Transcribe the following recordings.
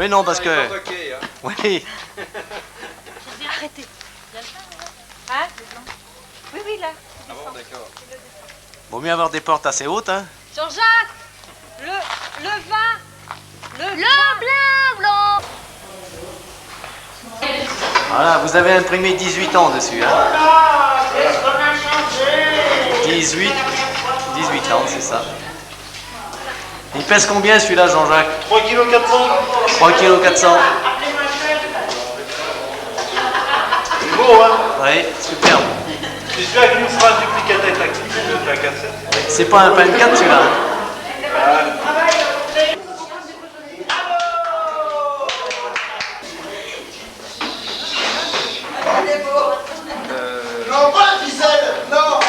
Oui, non, parce que... Hein. Oui. Arrêtez. Hein? Oui, oui, là. Ah bon, d'accord. Vaut mieux avoir des portes assez hautes, hein. Jean-Jacques, le vin. Le blanc. Voilà, vous avez imprimé 18 ans dessus, hein. 18 ans, c'est ça. Il pèse combien celui-là, Jean-Jacques? 3 kg 400. 3 kg 400. C'est beau, hein? Oui, superbe. C'est celui-là qui nous fera un duplicatif actif de ta cassette. C'est pas un pain de 4 celui-là, hein. Non, pas la ficelle, non.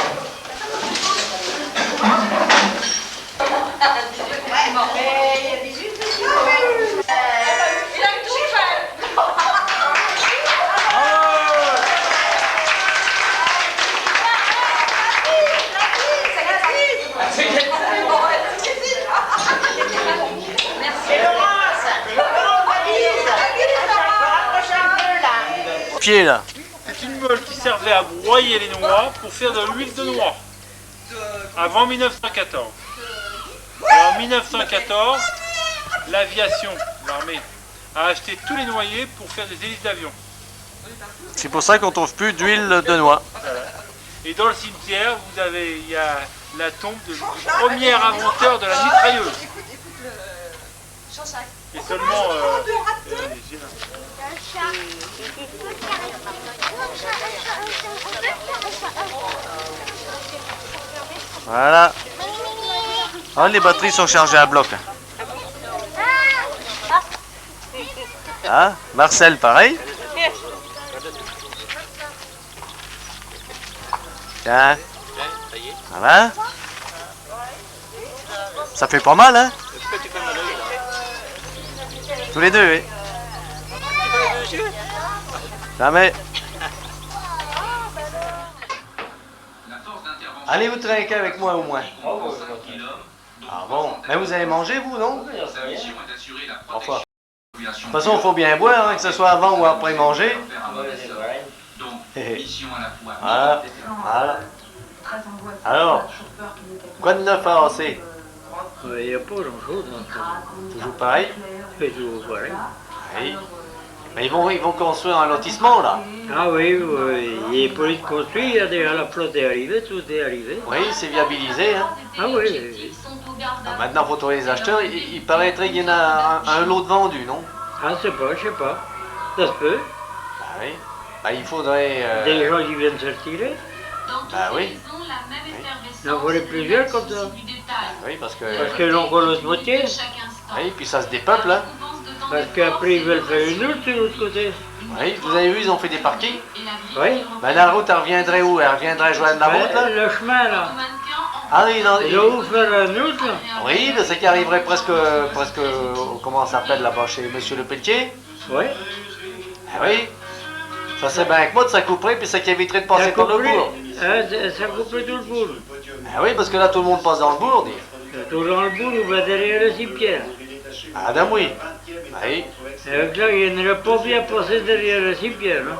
Pied là. C'est une meule qui servait à broyer les noix pour faire de l'huile de noix. Avant 1914. Et en 1914, l'aviation, l'armée, a acheté tous les noyers pour faire des hélices d'avion. C'est pour ça qu'on trouve plus d'huile de noix. Voilà. Et dans le cimetière, il y a la tombe du premier inventeur de la mitrailleuse. Et seulement... Voilà. Ah, les batteries sont chargées à bloc. Ah, Marcel, pareil. Tiens. Voilà. Ça fait pas mal, hein? Tous les deux, oui. Jamais. Allez vous trinquer avec moi au moins. Ah bon? Mais vous allez manger, vous, non? Enfin. De toute façon, il faut bien boire, hein, que ce soit avant ou après manger. Voilà. Voilà. Alors, quoi de neuf à AC? Il n'y a pas grand-chose. Toujours pareil? Toujours pareil. Oui. Mais ils vont construire un lotissement, là. Ah oui, oui, il est pas de construire, il y a déjà la flotte est arrivée, tout est arrivé. Oui, c'est viabilisé, hein. Ah oui, oui. Alors maintenant, il faut trouver les acheteurs. Il paraîtrait qu'il y en a un lot de vendus, non? Ah, je sais pas. Ça se peut. Bah oui. Bah, il faudrait... Des gens qui viennent se retirer. Bah oui. Il en faudrait plusieurs comme ça. Oui, parce que... Parce que l'on connaît ce moitié. Oui, puis ça se dépeuple, hein. Parce qu'après ils veulent faire une route de l'autre côté. Oui, vous avez vu, ils ont fait des parkings. Oui. Ben la route, elle reviendrait où? Elle reviendrait joindre la route, là? Le chemin là. Ah oui, non. Ils vont faire une route là. Oui, c'est qui arriverait presque, comment ça s'appelle là-bas, chez Monsieur Le Pelletier? Oui. Ah oui. Ça c'est bien avec moi, ça couperait, puis ça qui éviterait de passer par le bourg. Ça couperait tout le bourg. Ah oui, parce que là, tout le monde passe dans le bourg, dit. Tout dans le bourg, on va derrière le cimetière. Ah, ben oui. Oui. Donc là, il n'aurait pas bien passé derrière le cimetière. Hein.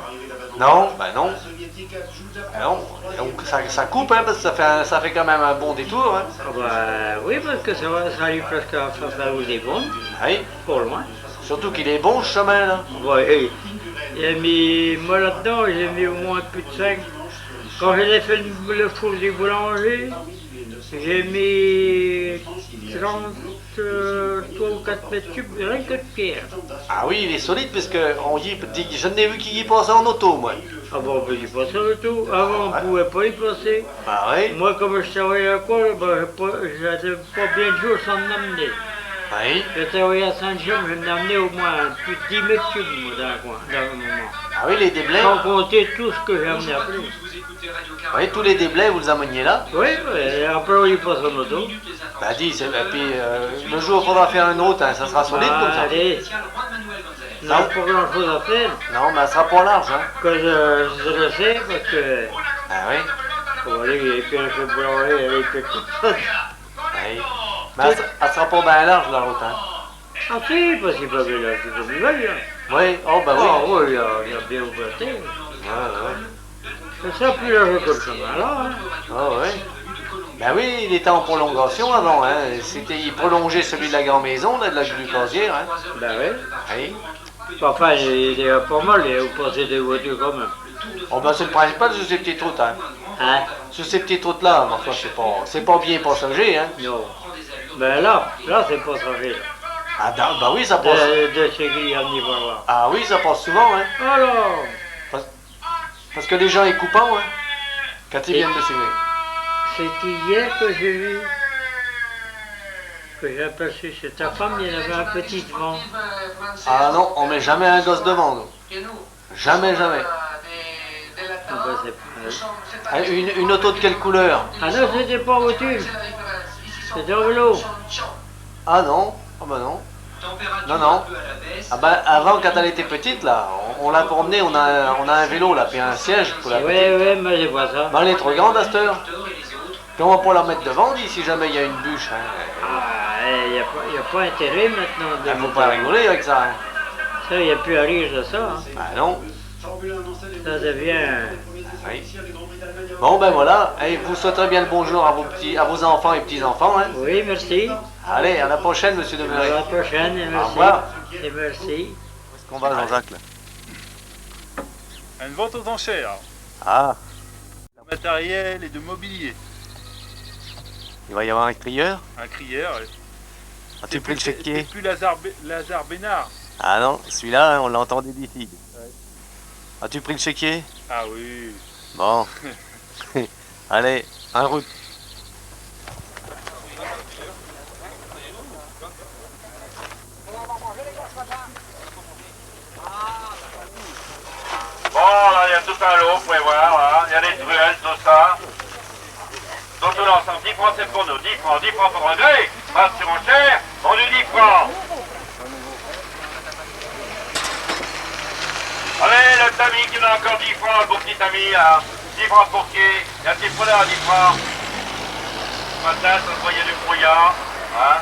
Non, ben non. Ben non. Donc ça coupe, hein, parce que ça fait quand même un bon détour, hein. Ah bah oui, parce que ça arrive presque à faire où des bonnes. Oui. Pas loin. Surtout qu'il est bon, ce chemin, là. Ouais, j'ai mis, moi là-dedans, j'ai mis au moins plus de 5. Quand j'ai fait le four du boulanger, j'ai mis 33 ou 4 mètres cubes, rien que de pierre. Ah oui, il est solide, parce que je n'ai vu qu'il y passait en auto, moi. Ah bon, on peut y passer le tout. Avant, on ne pouvait pas y passer. Bah oui. Moi, comme je travaillais à quoi, j'avais pas bien de jours sans m'amener. Oui. Je travaillais à Saint-Jean, je m'amenais au moins plus de 10 mètres cubes moi, dans le coin, dans le moment. Ah oui, les déblais. Sans compter tout ce que j'ai amené après. Oui, tous les déblais, vous les ameniez là. Oui, et après on y passe en auto. Bah dis, et puis le jour où il faudra faire une route, hein, ça sera solide comme ça. Allez, non, pas grand chose à faire. Non, mais ça sera pas large, hein. Que je le sais, parce que... Ah oui. Faut aller, et puis je peux aller, et puis tout ça. Oui. Mais elle sera pas bien large la route, hein. Ah si, parce qu'il peut bien l'acheter comme il veut, là. Oui, oh bah oui. Ah oui, il a bien ouvert. Ouais, ouais. Ça sera plus large que le chemin, là. Hein. Ah ouais. Ben oui, il était en prolongation avant, hein. Il prolongeait celui de la grande maison, là, de la glucosière, hein. Ben oui. Oui. Enfin, il est pas mal, il a passé des voitures quand même. Oh ben c'est le principal sur ces petites routes, hein. Hein? Sur ces petites routes-là, mais enfin, c'est pas bien passager, hein. Non. Ben là c'est passager. Ah ben oui, ça passe. De chez à niveau là. Ah oui, ça passe souvent, hein. Alors, Parce que les gens ils coupent, hein, quand ils viennent de signer. c'était hier que j'ai vu, que j'ai aperçu chez ta femme, il y en avait un petit devant. Ah non, on met jamais un gosse devant, nous. Jamais, jamais. Ah ben, c'est pas... Ah, une auto de quelle couleur? Ah non, c'était pas en voiture. C'était en vélo. Ah non, ah bah non. Non, non. Ah bah avant, quand elle était petite, là, on l'a promenée, on a un vélo, là, puis un siège pour la Oui, petite. oui, mais j'ai pas ça. Ben, elle est trop grande à cette heure. Puis on va pas la mettre devant, dit, si jamais il y a une bûche. Hein. Ah, il n'y a pas intérêt maintenant de... Il faut pas rigoler avec ça. Hein. Ça, il n'y a plus à rire de ça. Hein. Ah non. Ça devient... Oui. Bon ben voilà, et vous souhaiterez bien le bonjour à vos enfants et petits-enfants. Hein. Oui, merci. Allez, à la prochaine, monsieur À Demeuré. la prochaine, et Au merci. revoir. Et merci. Où est-ce qu'on va, Jean-Jacques, là? Une vente aux enchères. Ah, De matériel et de mobilier. il va y avoir un crieur. Un crieur. As-tu pris le chéquier? C'est plus Lazare Bénard. Ah non, celui-là, hein, on l'entendait d'ici. As-tu pris le chéquier? Ah oui. Bon. Allez, en route. Bon, là, il y a tout un lot, vous pouvez voir, là. Il y a les truelles, tout ça. Donc, tout l'ensemble, 10 francs, c'est pour nous. 10 francs pour regret. Pas de surenchère, vendu 10 francs. Allez, le tamis qui a encore 10 francs, le beau petit tamis, là. 10 francs pour qui? Il y a un petit poulet à 10 francs. Ce matin, ça se voyait du brouillard. Hein?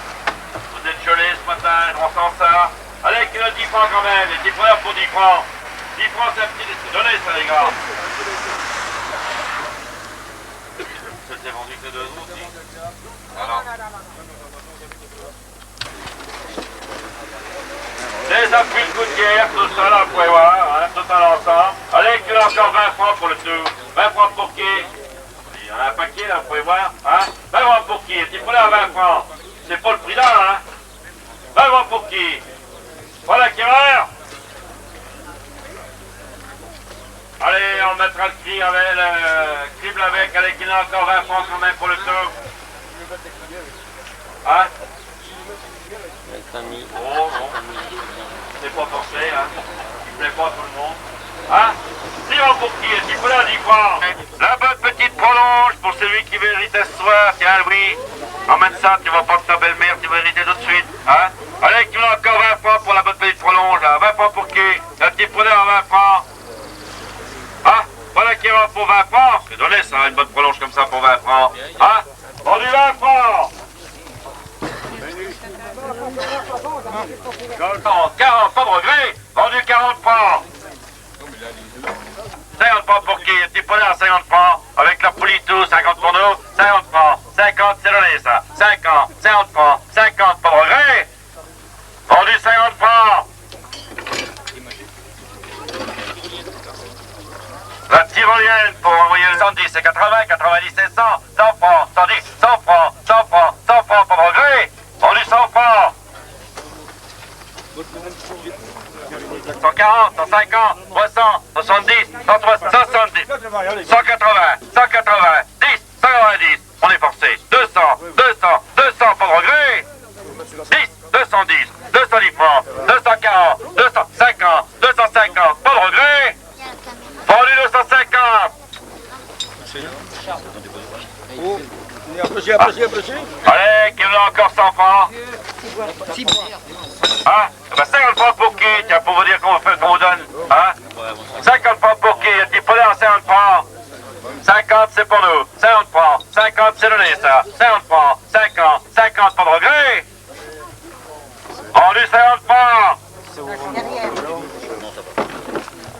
Vous êtes gelés ce matin, on sent ça. Allez, qu'il a 10 francs quand même, les petits poulets pour 10 francs. 10 francs, c'est un petit laissé donner, ça, les gars. C'était vendu que 2 euros aussi. Voilà. Des appuis de gouttière, tout ça, là, vous pouvez voir, hein, tout à l'ensemble. Allez, qu'il a encore 20 francs pour le tout. 20 francs pour qui? Il y en a un paquet, là, vous pouvez voir, hein. 20 francs pour qui? Petit poulet à 20 francs. C'est pas le prix là, hein. 20 francs pour qui? Voilà, qui meurt. Allez, on mettra le crible avec, allez, qu'il a encore 20 francs quand même pour le tout. Hein? Oh, non. C'est pas forcé, hein. Il plaît pas à tout le monde. Hein? 10 francs pour qui? Petit poulet à 10 francs. La bonne petite prolonge pour celui qui veut hériter ce soir. Tiens, Louis. Emmène ça, tu vas prendre ta belle-mère, tu vas hériter tout de suite. Hein? Allez, qu'il a encore 20 francs pour la bonne petite prolonge, là. 20 francs pour qui? Un petit poulet à 20 francs. Ah, voilà qui va pour 20 francs. C'est donné ça, une bonne prolonge comme ça pour 20 francs. Ah, vendu 20 francs. 40, pas de regret. Vendu 40 francs. 50 francs pour qui? Un petit poulet à 50 francs. Avec la poulie tout, 50 pour nous. 50 francs. 50, c'est donné ça. 50, 50 francs. 50, pas de regret. Vendu 50 francs. La tyrolienne pour envoyer le 110, c'est 80, 90, c'est 100, 100 francs, 110, 100 francs, 100 francs, 100 francs, pas de regret. Vendu 100 francs. 140, 150, 300, 70, 160, 170, 180, 180, 10, 190, on est forcé. 200, 200, 200, pas de regret. 10, 210, 210 francs, 240, 250, 250, pas de regret. Vendu 250. Allez, qu'il a encore 100 francs. Hein? Ben 50 francs pour qui? Tiens, pour vous dire qu'on vous donne. Hein? 50 francs pour qui? Un petit poulet à 50 francs. 50, c'est pour nous. 50 francs. 50, c'est donné, ça. 50 francs. 50, 50, pas de regret. Vendu 50 francs.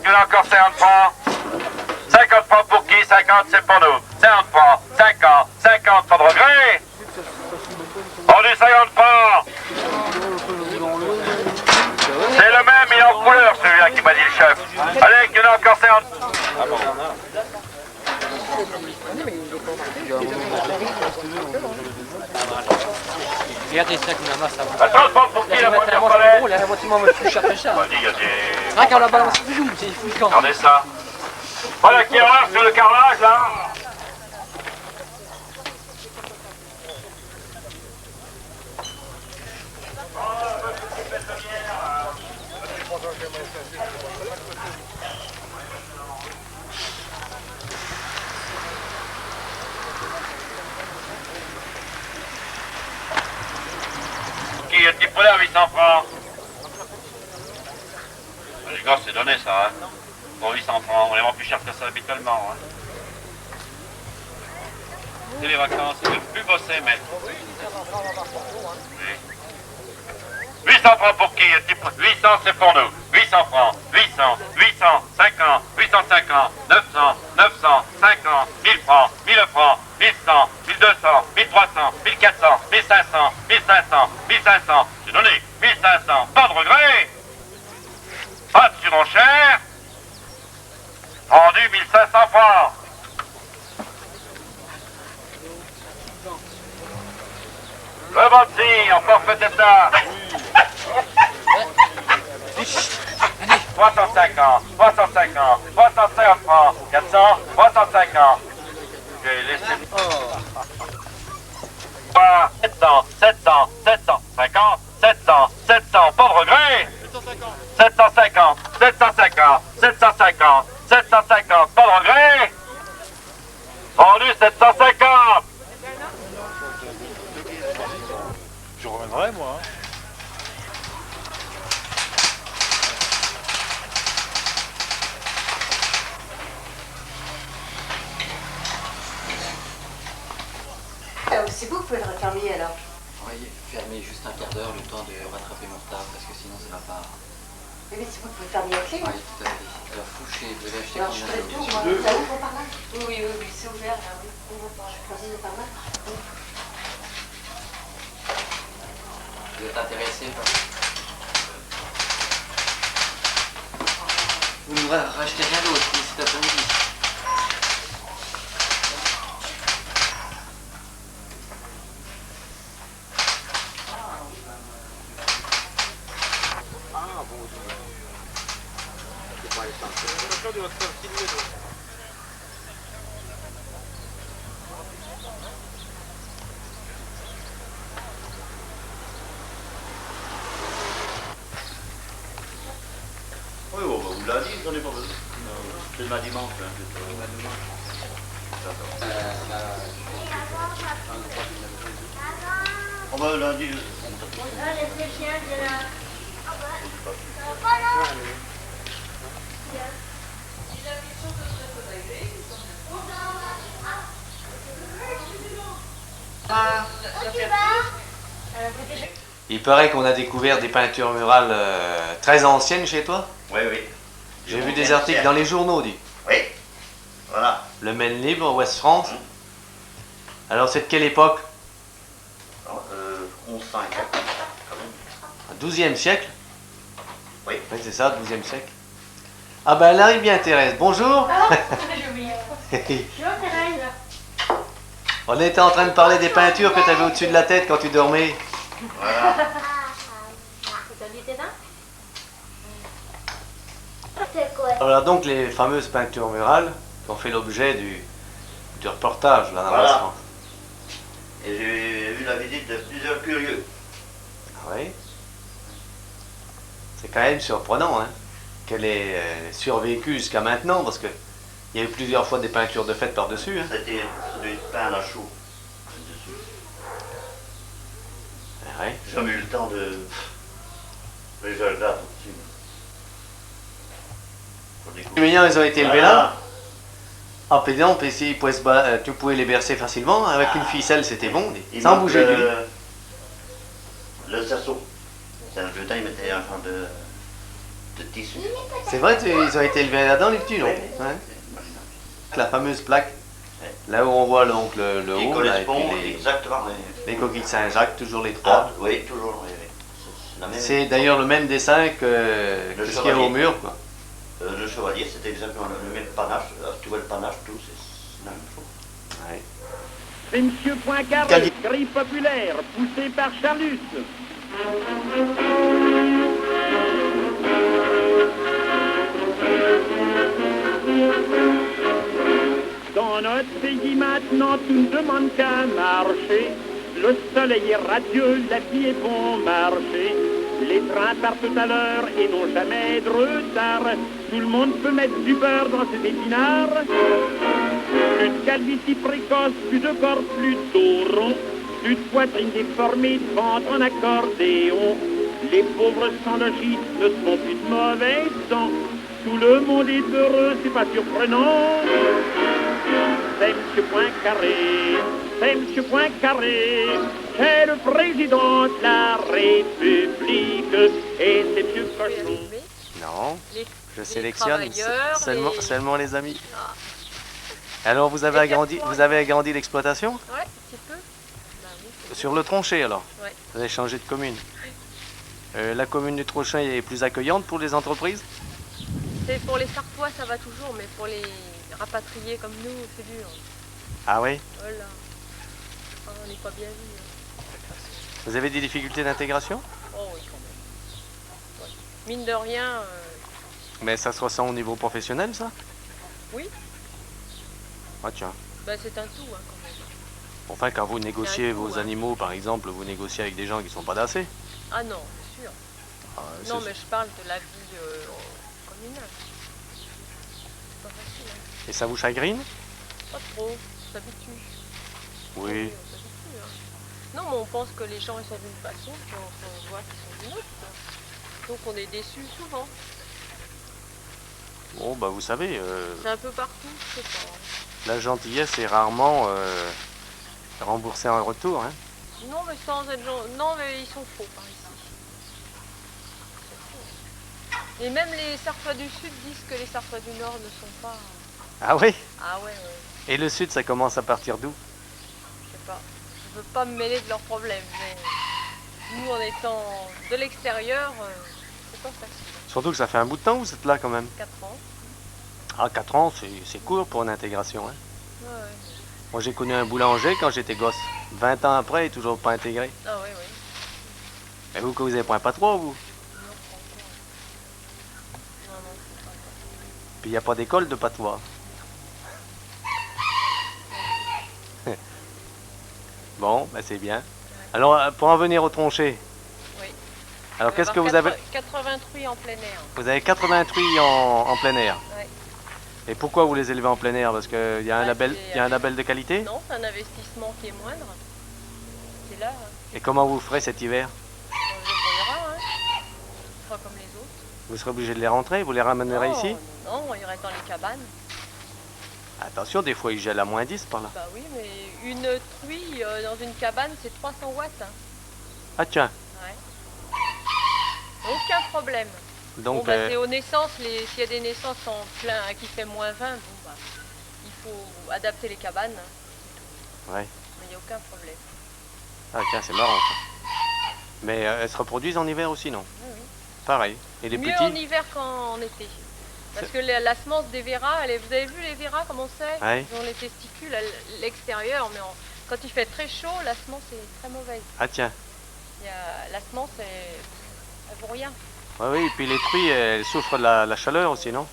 Il y en a encore 50 francs. 50 francs pour qui? 50 c'est pour nous. 50 francs, 50, pas de regret. Vendu 50 francs. C'est le même, il est en couleur celui-là qui m'a dit le chef. Allez, il y en a encore 50. Regardez ça comme la masse avant. Attends, pour qui la première palette? La voiture me plus cher que ça. Vas-y, il y a des... Rien qu'à la balance, c'est fliquant. Regardez ça. Voilà qui est rare sur le carrelage là. Qui est un petit poulet à 800 francs? Les gars, c'est donné ça, hein. Pour 800 francs, on les vend plus cher que ça habituellement, hein. C'est les vacances, c'est le plus bossé, mais... Oui. 800 francs pour qui? 800 c'est pour nous. 800 francs, 800, 850, 850, 900, 950, 1000 francs, 1000 francs, 1100, 1200, 1300, 1400, 1500, 1500, 1500. C'est donné. 1500, pas de regret. Pas de surenchère. Vendu 1500 francs. Le Bansi, en forfait d'état. 350, 350, 350 francs, 400, 350. J'ai laissé... 700, 700, 750, 700, 700, pas de regret. 750, 750, 750, 750, pas de regret. Vendu 750. Je reviendrai moi. C'est vous qui pouvez le refermer alors. Oui, fermer juste un quart d'heure, le temps de rattraper mon retard, parce que sinon ça va pas. Oui, mais c'est vous qui pouvez fermer la clé. Oui, tout à fait. Alors, fouché, vous devez acheter Alors je ferai le tour, moi. Ça ouvre par là? Oui, c'est ouvert là, oui. Je croisais par là. Vous êtes intéressé par... Vous ne rachetez rien d'autre cet après-midi. Oui, on vous l'a dit, j'en ai pas besoin. C'est le dimanche. On va lundi. Il paraît qu'on a découvert des peintures murales très anciennes chez toi. Oui, oui. J'ai vu des articles dans les journaux, dit. Oui, voilà. Le Maine Libre, Ouest France. Alors c'est de quelle époque? 11-5, quand même. 12e siècle? Oui. Oui, c'est ça, 12e siècle. Ah ben elle arrive bien, Thérèse. Bonjour. J'ai oublié. Bonjour Thérèse. On était en train de parler des peintures que tu avais au-dessus de la tête quand tu dormais. Voilà. T'as vu tes dents? Voilà donc les fameuses peintures murales qui ont fait l'objet du reportage là dans Voilà. Ouest France. Et j'ai eu la visite de plusieurs curieux. Ah oui. C'est quand même surprenant, hein, qu'elle ait survécu jusqu'à maintenant, parce que il y a eu plusieurs fois des peintures de fête par-dessus. Hein. C'était celui de pain à la chaux. Dessus. Ah ouais. J'ai jamais eu le temps de... Mais je regarde au-dessus. Les mignons, ils ont été élevés là. Ah, puis non, puis si, tu pouvais les bercer facilement, avec une ficelle c'était bon, Il sans manque bouger du lit. le cerceau. Dans le vieux temps, ils mettaient un genre de tissu. C'est vrai, ils ont été élevés là-dedans, les petits, non? Oui. Hein? La fameuse plaque, là où on voit donc le Qui haut, là, et correspond puis exactement. les coquilles de Saint-Jacques, toujours les Ah, trois. oui, toujours. Oui, oui. C'est la même- C'est d'ailleurs le même dessin que ce qu'il y a au mur, quoi. Le chevalier, c'était exactement le même panache. Tu vois le panache, tout, c'est la même chose. Ouais. C'est Monsieur Poincaré, grille populaire, poussé par Charlus. Dans notre pays maintenant, tout ne demande qu'à marcher. Le soleil est radieux, la vie est bon marché. Les trains partent tout à l'heure et n'ont jamais de retard. Tout le monde peut mettre du beurre dans ses épinards. Plus de calvitie précoce, plus de corps plutôt rond, plus de poitrine déformée, de ventre en accordéon. Les pauvres sans logis ne sont plus de mauvais sang. Tout le monde est heureux, c'est pas surprenant. C'est M. Poincaré, c'est M. Poincaré, c'est le président de la République et c'est M. Cochon. Non, Les, je les sélectionne travailleurs, seulement les amis. Ah. Alors vous avez Les agrandi, quatre vous avez agrandi l'exploitation? Ouais, un petit peu. Bah oui. Sur le Tronchet alors? Ouais. Vous avez changé de commune. La commune du Tronchet est plus accueillante pour les entreprises? C'est pour les Sartois, ça va toujours, mais pour les rapatriés comme nous, c'est dur. Ah oui? Voilà. Ah, on n'est pas bien vus. Hein. Vous avez des difficultés d'intégration? Oh oui, quand même. Ouais. Mine de rien, Mais ça se ressent au niveau professionnel, ça? oui, Ah tiens. bah, c'est un tout hein, quand même. Enfin, quand vous négociez tout, vos hein. animaux, par exemple, vous négociez avec des gens qui ne sont pas d'assez. Ah non, c'est sûr. Ah, Non, c'est- mais je parle de la vie communale. C'est pas facile, hein. Et ça vous chagrine? Pas trop, on s'habitue. Oui. On s'habitue, hein. Non, mais on pense que les gens ils sont d'une façon, puis on voit qu'ils sont d'une autre. Quoi. Donc on est déçus souvent. Bon, bah vous savez, C'est un peu partout, je sais pas. la gentillesse est rarement remboursée en retour. Hein. Non, mais sans être gens. Non, mais ils sont faux par ici. Ils sont faux. Et même les Sartois du Sud disent que les Sartois du Nord ne sont pas. Ah oui? Ah ouais, ouais. Et le sud, ça commence à partir d'où? Je sais pas. Je veux pas me mêler de leurs problèmes, mais nous en étant de l'extérieur, c'est pas facile. Surtout que ça fait un bout de temps que vous êtes là quand même. 4 ans. Ah, 4 ans, c'est court pour une intégration. Hein. Ouais, ouais. Moi, j'ai connu un boulanger quand j'étais gosse. 20 ans après, il n'est toujours pas intégré. Ah ouais, ouais. Et vous, que vous avez pris un patron, vous? Non, pas encore. Non, non, c'est pas encore. Puis il n'y a pas d'école de patois. Bon, ben c'est bien. Alors, pour en venir au Tronchet. Oui. Alors, On qu'est-ce va que avoir vous avez? 80 truies en plein air. Vous avez 80 truies en plein air. Ouais. Et pourquoi vous les élevez en plein air? Parce qu'il y a un Bah, label, c'est il y a un label de qualité? Non, c'est un investissement qui est moindre. C'est là, hein. Et comment vous ferez cet hiver? On les brûlera, hein. Pas comme les autres. Vous serez obligé de les rentrer? Vous les ramènerez ici? Non, on irait dans les cabanes. Attention, des fois, il gèle à moins 10 par là. Bah oui, mais une truie dans une cabane, c'est 300 watts. Hein. Ah tiens, Ouais. Aucun problème. donc Bon, bah, c'est aux naissances, s'il y a des naissances en plein qui fait moins 20, bon, bah, il faut adapter les cabanes. Hein, c'est tout. ouais. Mais il n'y a aucun problème. Ah tiens, c'est marrant ça. Mais elles se reproduisent en hiver aussi, non? Oui, oui. Pareil. Et les Mieux en petits? hiver qu'en été. Parce que la semence des véras, vous avez vu les véras comment c'est? Ouais. Ils ont les testicules à l'extérieur, mais quand il fait très chaud, la semence est très mauvaise. Ah tiens. La semence, elle vaut rien. Ouais, oui, et puis les truies, elles souffrent de la chaleur aussi, non?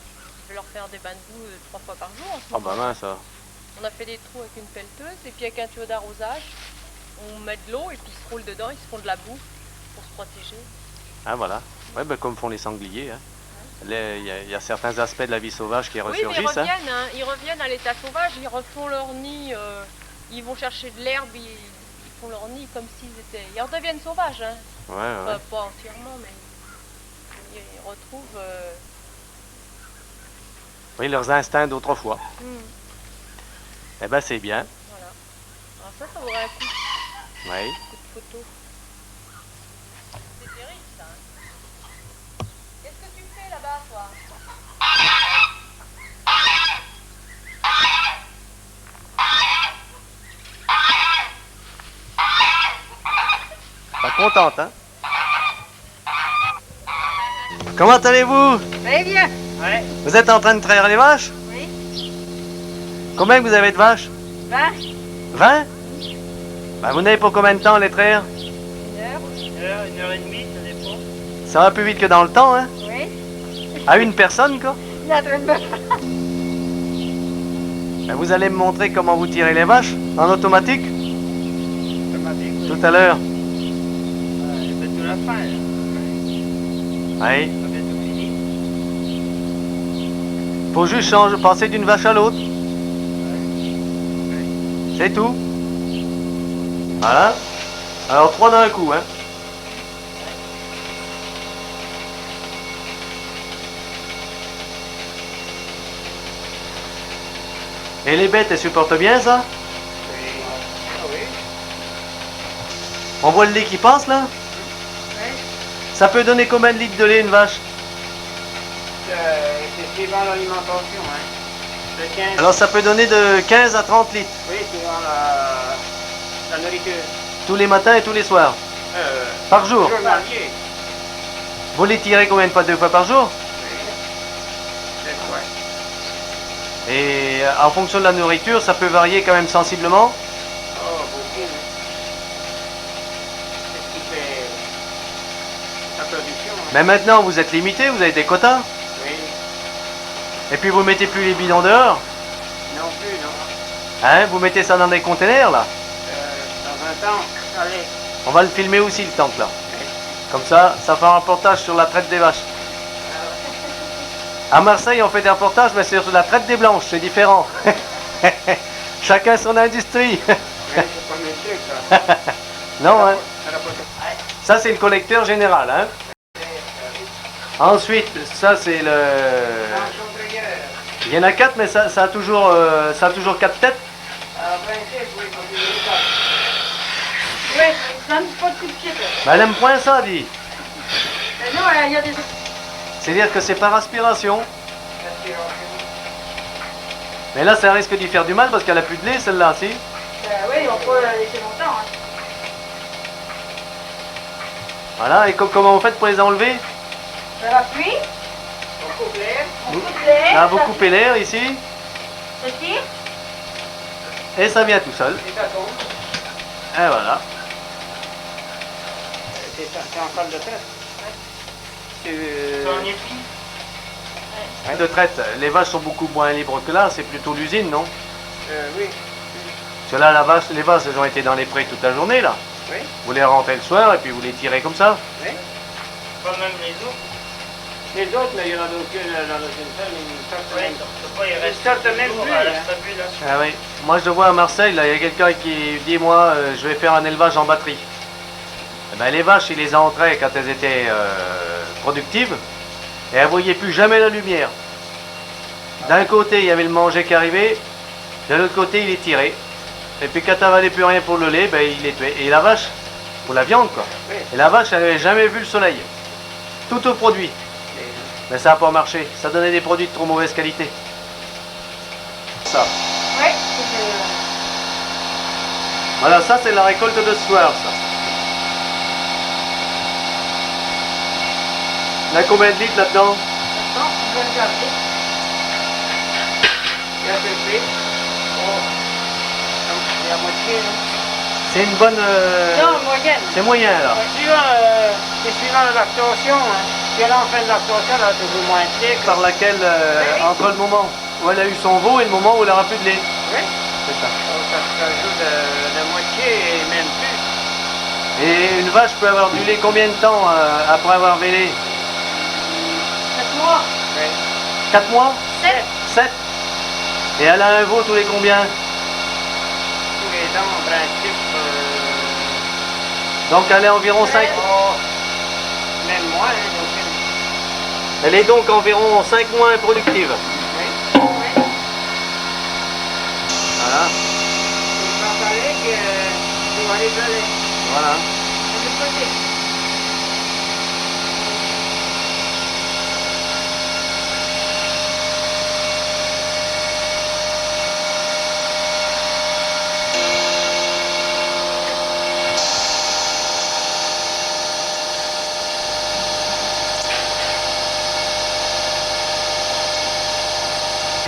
Je vais leur faire des bains de boue 3 fois par jour en ce Ah moment. bah mince, ça. On a fait des trous avec une pelleteuse et puis avec un tuyau d'arrosage, on met de l'eau et puis ils se roulent dedans, ils se font de la boue pour se protéger. Ah voilà. Ouais, bah, comme font les sangliers. Hein. Il y a certains aspects de la vie sauvage qui Oui, mais ils ressurgissent. Hein. reviennent, hein, ils reviennent à l'état sauvage, ils refont leur nid, ils vont chercher de l'herbe, ils font leur nid comme s'ils étaient... Ils redeviennent sauvages, hein. Ouais, ouais. Pas entièrement, mais ils retrouvent... Oui, leurs instincts d'autrefois. Eh ben c'est bien. Voilà. Alors ça vaudrait un coup Oui. de photo. C'est terrible ça. Hein. Contente, hein? Comment allez-vous? Très bien. Ouais. Vous êtes en train de traire les vaches? Oui. Combien vous avez de vaches? 20. 20? Ben, vous n'avez pour combien de temps les traire? 1h30, ça dépend. Ça va plus vite que dans le temps, hein? Oui. À une personne, quoi? Il est en train de me... Ben, vous allez me montrer comment vous tirez les vaches en automatique? Automatique. Tout à l'heure. C'est bientôt la fin. Là. Oui. C'est bientôt fini. Faut juste passer d'une vache à l'autre. C'est tout. Voilà. Alors 3 d'un coup, hein. Et les bêtes, elles supportent bien ça? Ah oui. On voit le lait qui passe là? Oui. Ça peut donner combien de litres de lait une vache? C'est suivant l'alimentation. Hein. De 15. Alors ça peut donner de 15 à 30 litres. Oui, suivant la nourriture. Tous les matins et tous les soirs. Par jour. Journalier. Vous les tirez combien de fois? 2 fois par jour? Ouais. Et en fonction de la nourriture, ça peut varier quand même sensiblement. Oh, beaucoup. Hein. C'est ce qui fait la production. Hein. Mais maintenant, vous êtes limité, vous avez des quotas. Oui. Et puis vous mettez plus les bidons dehors. Non plus, non. Hein? Vous mettez ça dans des containers là. Dans un temps, allez. On va le filmer aussi le tank là. Comme ça fait un reportage sur la traite des vaches. À Marseille, on fait des reportages, mais c'est sur la traite des blanches, c'est différent. Chacun son industrie. Oui, c'est pas mes trucs, ça. Non, hein? Ouais. Ça, c'est le collecteur général, hein? Ensuite, ça, c'est le... Il y en a 4, mais ça a toujours 4 têtes. Oui, ça ne pas tout de suite. Mais elle aime point ça, dit. Non, il y a des... C'est-à-dire que c'est par aspiration. Mais là, ça risque d'y faire du mal parce qu'elle a plus de lait, celle-là, si. oui, on peut la laisser longtemps. Hein. Voilà, et comment vous faites pour les enlever? Par appui. On coupe l'air. On coupe l'air. Là, vous coupez l'air ici, Ça tire. et ça vient tout seul. Et ça tombe. Et voilà. C'est en salle de traite. C'est un épi. De traite, les vaches sont beaucoup moins libres que là, c'est plutôt l'usine, non? Oui. Parce que là, les vaches, elles ont été dans les prés toute la journée, là. Oui. Vous les rentrez le soir et puis vous les tirez comme ça. Oui. Pas même les autres. Les autres, mais il y en a d'aucune dans une salle, ils sortent même. Ils restent sortent même toujours plus, à la hein. stabulation. Ah oui. Moi, je le vois à Marseille, là, il y a quelqu'un qui dit, moi, je vais faire un élevage en batterie. Eh ben, les vaches, ils les entraient quand elles étaient productives et elles ne voyaient plus jamais la lumière. D'un côté, il y avait le manger qui arrivait, de l'autre côté, il les tirait. Et puis quand elle n'avalait plus rien pour le lait, ben, il les tuait. Et la vache, pour la viande, quoi. Oui. Et la vache, elle n'avait jamais vu le soleil. Tout au produit. Mais ça n'a pas marché. Ça donnait des produits de trop mauvaise qualité. Ça. Oui. Voilà, ça c'est la récolte de ce soir, ça. Il y a combien de litres là-dedans? Attends, je vais regarder. Il y a peu près. Oh. Il y a moitié, là. C'est une bonne... Non, moyenne. C'est moyen, là. C'est suivant la lactation. Hein. Si elle est en fin de lactation, elle a toujours moins de lait. Par laquelle, entre le moment où elle a eu son veau et le moment où elle n'aura plus de lait. Oui. C'est ça. Ça joue de moitié et même plus. Et une vache peut avoir du lait combien de temps après avoir vélé? 7 mois. Oui. 4 mois? 7. 7? Et elle a un veau tous les combien? Tous les ans, en principe. Donc elle est environ 5... Même moins, hein, donc. Elle est donc environ 5 mois improductive. Oui. Voilà. Il fallait que tu vas les donner. Voilà. De l'autre côté.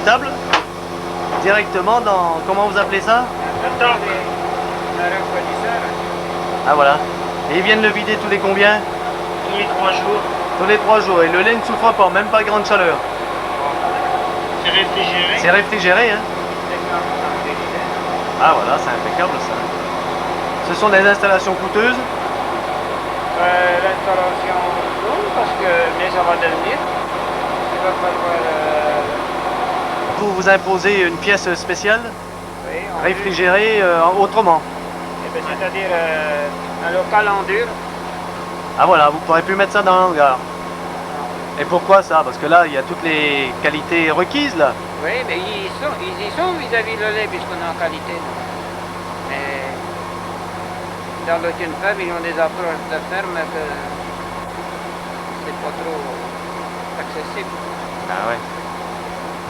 stable, directement dans, comment vous appelez ça? Ah voilà. Et ils viennent le vider tous les combien? Tous les 3 jours, Tous les 3 jours. Et le lait ne souffre pas, même pas grande chaleur. c'est réfrigéré. C'est réfrigéré, hein? Ah voilà, c'est impeccable ça. Ce sont des installations coûteuses. L'installation, non, parce que mais ça va devenir. Il va falloir. Vous vous imposez une pièce spéciale, Oui, réfrigérée autrement. c'est-à-dire un local en dur. Ah voilà, vous ne pourrez plus mettre ça dans un hangar. Et pourquoi ça? Parce que là, il y a toutes les qualités requises là. Oui, mais ils y sont vis-à-vis le lait puisqu'on est en qualité. Nous. Mais dans l'autre ferme, ils ont des approches de ferme que c'est pas trop accessible. Ah ouais.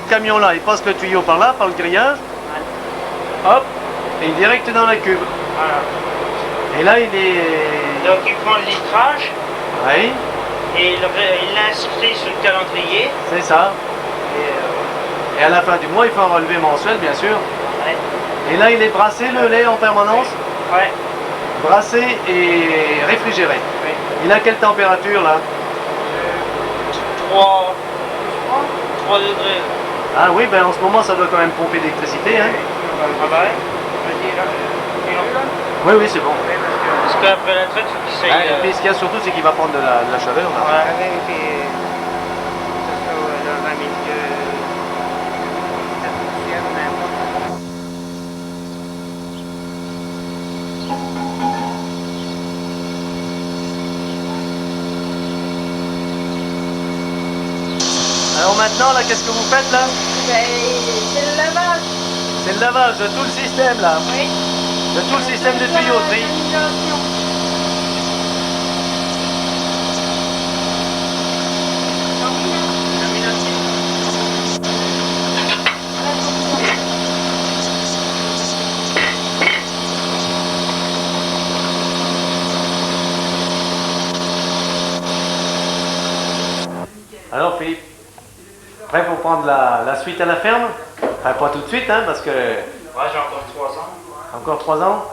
Le camion là, il passe le tuyau par là, par le grillage. Hop, et direct dans la cuve. Voilà. Et là, il est... Donc il prend le litrage Oui, et il l'inscrit sur le calendrier. c'est ça. Et à la fin du mois, il faut un relevé mensuel, bien sûr. Ouais. Et là, il est brassé, le lait, en permanence. Ouais. Brassé et réfrigéré. Oui. Il a quelle température, là? 3 degrés. Ah oui, ben en ce moment, ça doit quand même pomper d'électricité, hein? Travail. Oui, oui, c'est bon. Parce qu'après la traite, il faut qu'il Ah, s'aille. et puis, ce qu'il y a surtout, c'est qu'il va prendre de la chaleur, là. Ouais, et puis ça soit dans un milieu artificiel, n'importe. Alors maintenant, là, qu'est-ce que vous faites, là? C'est le lavage. C'est le lavage de tout le système, là. Oui. De tout le système de tuyauterie. Alors Philippe, prêt pour prendre la suite à la ferme? Enfin, pas tout de suite, hein, parce que... Ouais, j'ai encore 3 ans. Encore 3 ans?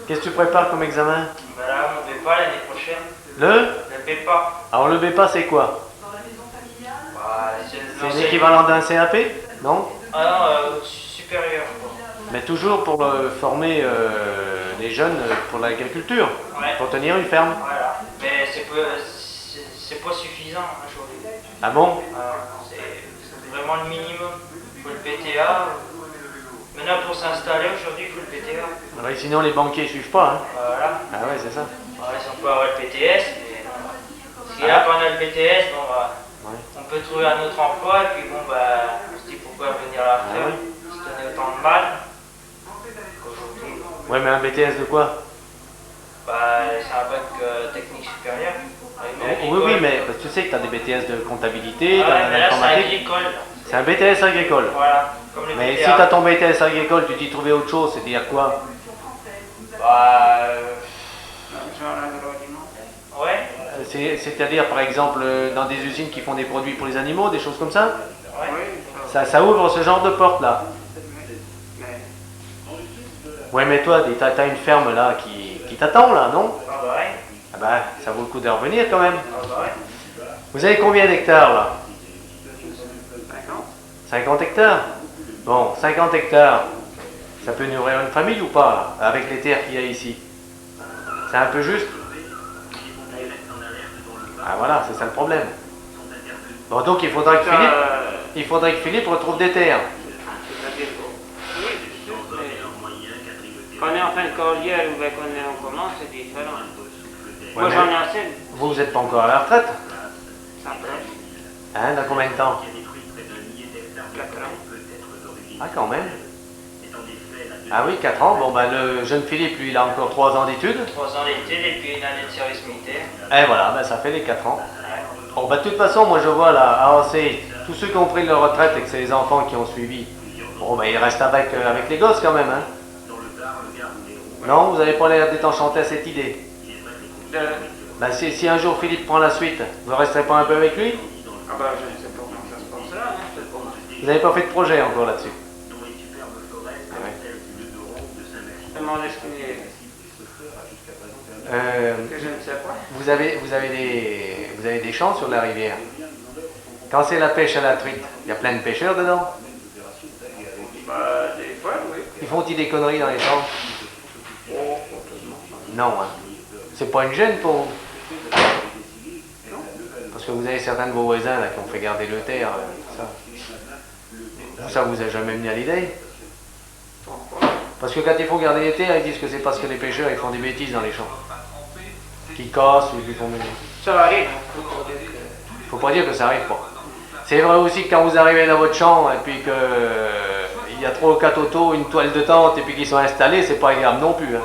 Qu'est-ce que tu prépares comme examen? Ben là, mon BEPA l'année prochaine. Le BEPA. Alors le BEPA, c'est quoi? Bah, C'est l'équivalent d'un CAP? Non? Ah non, supérieur. Mais toujours pour former les jeunes pour l'agriculture, Ouais. pour tenir une ferme. Voilà. Mais c'est pas suffisant aujourd'hui. Ah bon? C'est vraiment le minimum. Il faut le PTA. Maintenant, pour s'installer aujourd'hui, il faut le PTA. Oui, sinon les banquiers suivent pas, hein? Voilà. Ah ouais, c'est ça. Ouais, si on peut avoir le PTS, mais si là, quand on a le PTS, bon, bah, Ouais. on peut trouver un autre emploi, et puis bon, bah, on se dit pourquoi venir à la ferme, se donner autant de mal qu'aujourd'hui. Ouais, mais un BTS de quoi? Bah, c'est un bac technique supérieur. Oui, oui, mais parce que tu sais que tu as des BTS de comptabilité, Ah ouais, mais là, c'est d'informatique. agricole. C'est un BTS agricole. Voilà, comme le Mais PTA. si tu as ton BTS agricole, tu t'y trouvais autre chose, c'est-à-dire quoi? Bah, ouais. C'est-à-dire, par exemple, dans des usines qui font des produits pour les animaux, des choses comme ça? Ouais. Ça ouvre ce genre de porte-là. Ouais, mais toi, t'as une ferme là qui t'attend là, non? Ah bah ouais. Ah bah, ça vaut le coup de revenir quand même. Ah bah ouais. Vous avez combien d'hectares là? 50 hectares? Bon, 50 hectares, ça peut nourrir une famille ou pas, là, avec les terres qu'il y a ici? C'est un peu juste? Ah voilà, c'est ça le problème. Bon, donc il faudrait que Philippe retrouve des terres. Quand on est en fin de carrière ou bien quand on commence, c'est différent. Ouais, Moi mais j'en ai assez. vous n'êtes pas encore à la retraite? Ça presse. Hein, dans combien de temps? 4 ans. Ah, quand même. Ah oui, 4 ans. Bon, ben le jeune Philippe, lui, il a encore 3 ans d'études. 3 ans d'études et puis une année de service militaire. Et voilà, ben, ça fait les 4 ans. Bon, ben, de toute façon, moi je vois là, à AOC, tous ceux qui ont pris leur retraite et que c'est les enfants qui ont suivi, bon, ben, ils restent avec les gosses quand même, hein. Non, vous n'avez pas l'air d'être enchanté à cette idée. Ben, si un jour Philippe prend la suite, vous ne resterez pas un peu avec lui? Ah bah je ne sais pas comment ça se passera, hein, je sais pas. Vous n'avez pas fait de projet encore là-dessus? Demandez ce qu'il est. Que je ne sais pas. Vous avez des champs sur la rivière. Quand c'est la pêche à la truite, il y a plein de pêcheurs dedans. Bah, des fois, oui. Ils font-ils des conneries dans les champs? Non, hein. C'est pas une gêne pour vous. Parce que vous avez certains de vos voisins là, qui ont fait garder le terre. Ça vous a jamais venu à l'idée? Parce que quand il faut garder les terres, ils disent que c'est parce que les pêcheurs ils font des bêtises dans les champs. Qu'ils cassent ou qu'ils font des... Ça arrive. Faut pas dire que ça arrive pas. C'est vrai aussi que quand vous arrivez dans votre champ et puis que il y a 3 ou 4 autos, une toile de tente et puis qu'ils sont installés, c'est pas agréable non plus. Hein.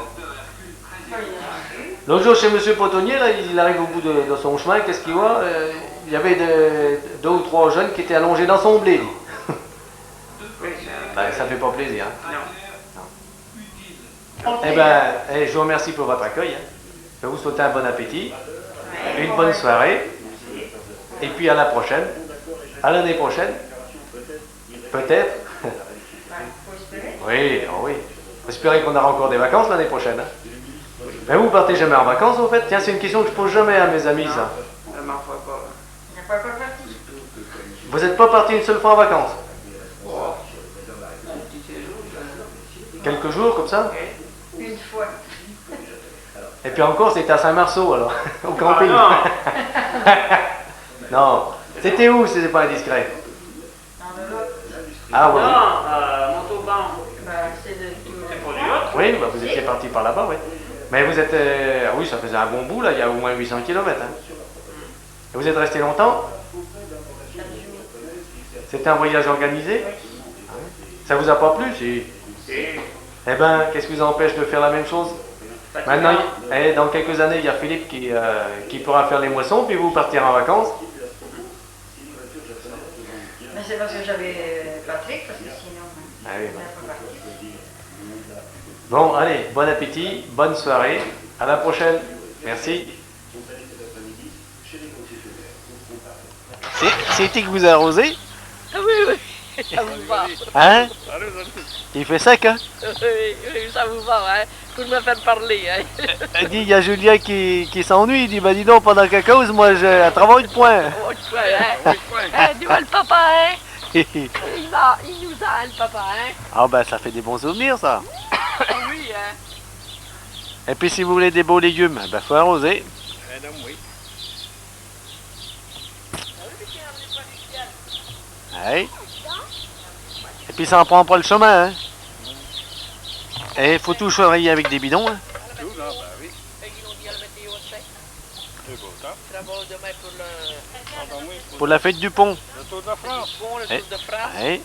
L'autre jour chez M. Potonnier, là, il arrive au bout de son chemin, qu'est-ce qu'il voit? Il y avait 2 ou 3 jeunes qui étaient allongés dans son blé. Ben, ça fait pas plaisir. Hein. Non. Eh ben, je vous remercie pour votre accueil. Hein. Je vous souhaite un bon appétit, une bonne soirée, et puis à la prochaine, à l'année prochaine, peut-être. Oui, oh oui. Espérez qu'on aura encore des vacances l'année prochaine. Hein. Mais vous partez jamais en vacances en fait? Tiens, c'est une question que je pose jamais à mes amis, ça. Vous n'êtes pas parti une seule fois en vacances? Quelques jours comme ça? Une fois. Et puis encore, c'était à Saint-Marceau alors, au camping. Non. C'était où si c'était pas indiscret? Ah oui. Non, Montauban. Oui, bah, vous étiez parti par là-bas, oui. Mais vous êtes... oui, ça faisait un bon bout, là, il y a au moins 800 km. Hein. Et vous êtes resté longtemps? C'était un voyage organisé? Ça vous a pas plu? Si. Eh ben, qu'est-ce qui vous empêche de faire la même chose? Maintenant, dans quelques années, il y a Philippe qui pourra faire les moissons, puis vous partirez en vacances. Mais c'est parce que j'avais Patrick, parce que sinon... Ah oui, bon, allez, bon appétit, bonne soirée, à la prochaine. Merci. C'est qui vous a arrosé? Ah oui, oui, ça vous va. Hein? Il fait sec, hein? Oui, ça vous va, hein? Pour me faire parler, hein? Il dit, il y a Julien qui s'ennuie, il dit, bah dis donc, pendant qu'à cause, moi, j'ai un travail de point. Dis-moi le papa, hein? Il nous a, le papa, hein? Ah ben, ça fait des bons souvenirs, ça. Oui, hein? Et puis, si vous voulez des beaux légumes, ben, faut arroser. Oui. Ouais. Et puis, ça en prend pas le chemin, hein? Et il faut tout chevreiller avec des bidons, hein? Pour la fête du pont. Le Tour de France.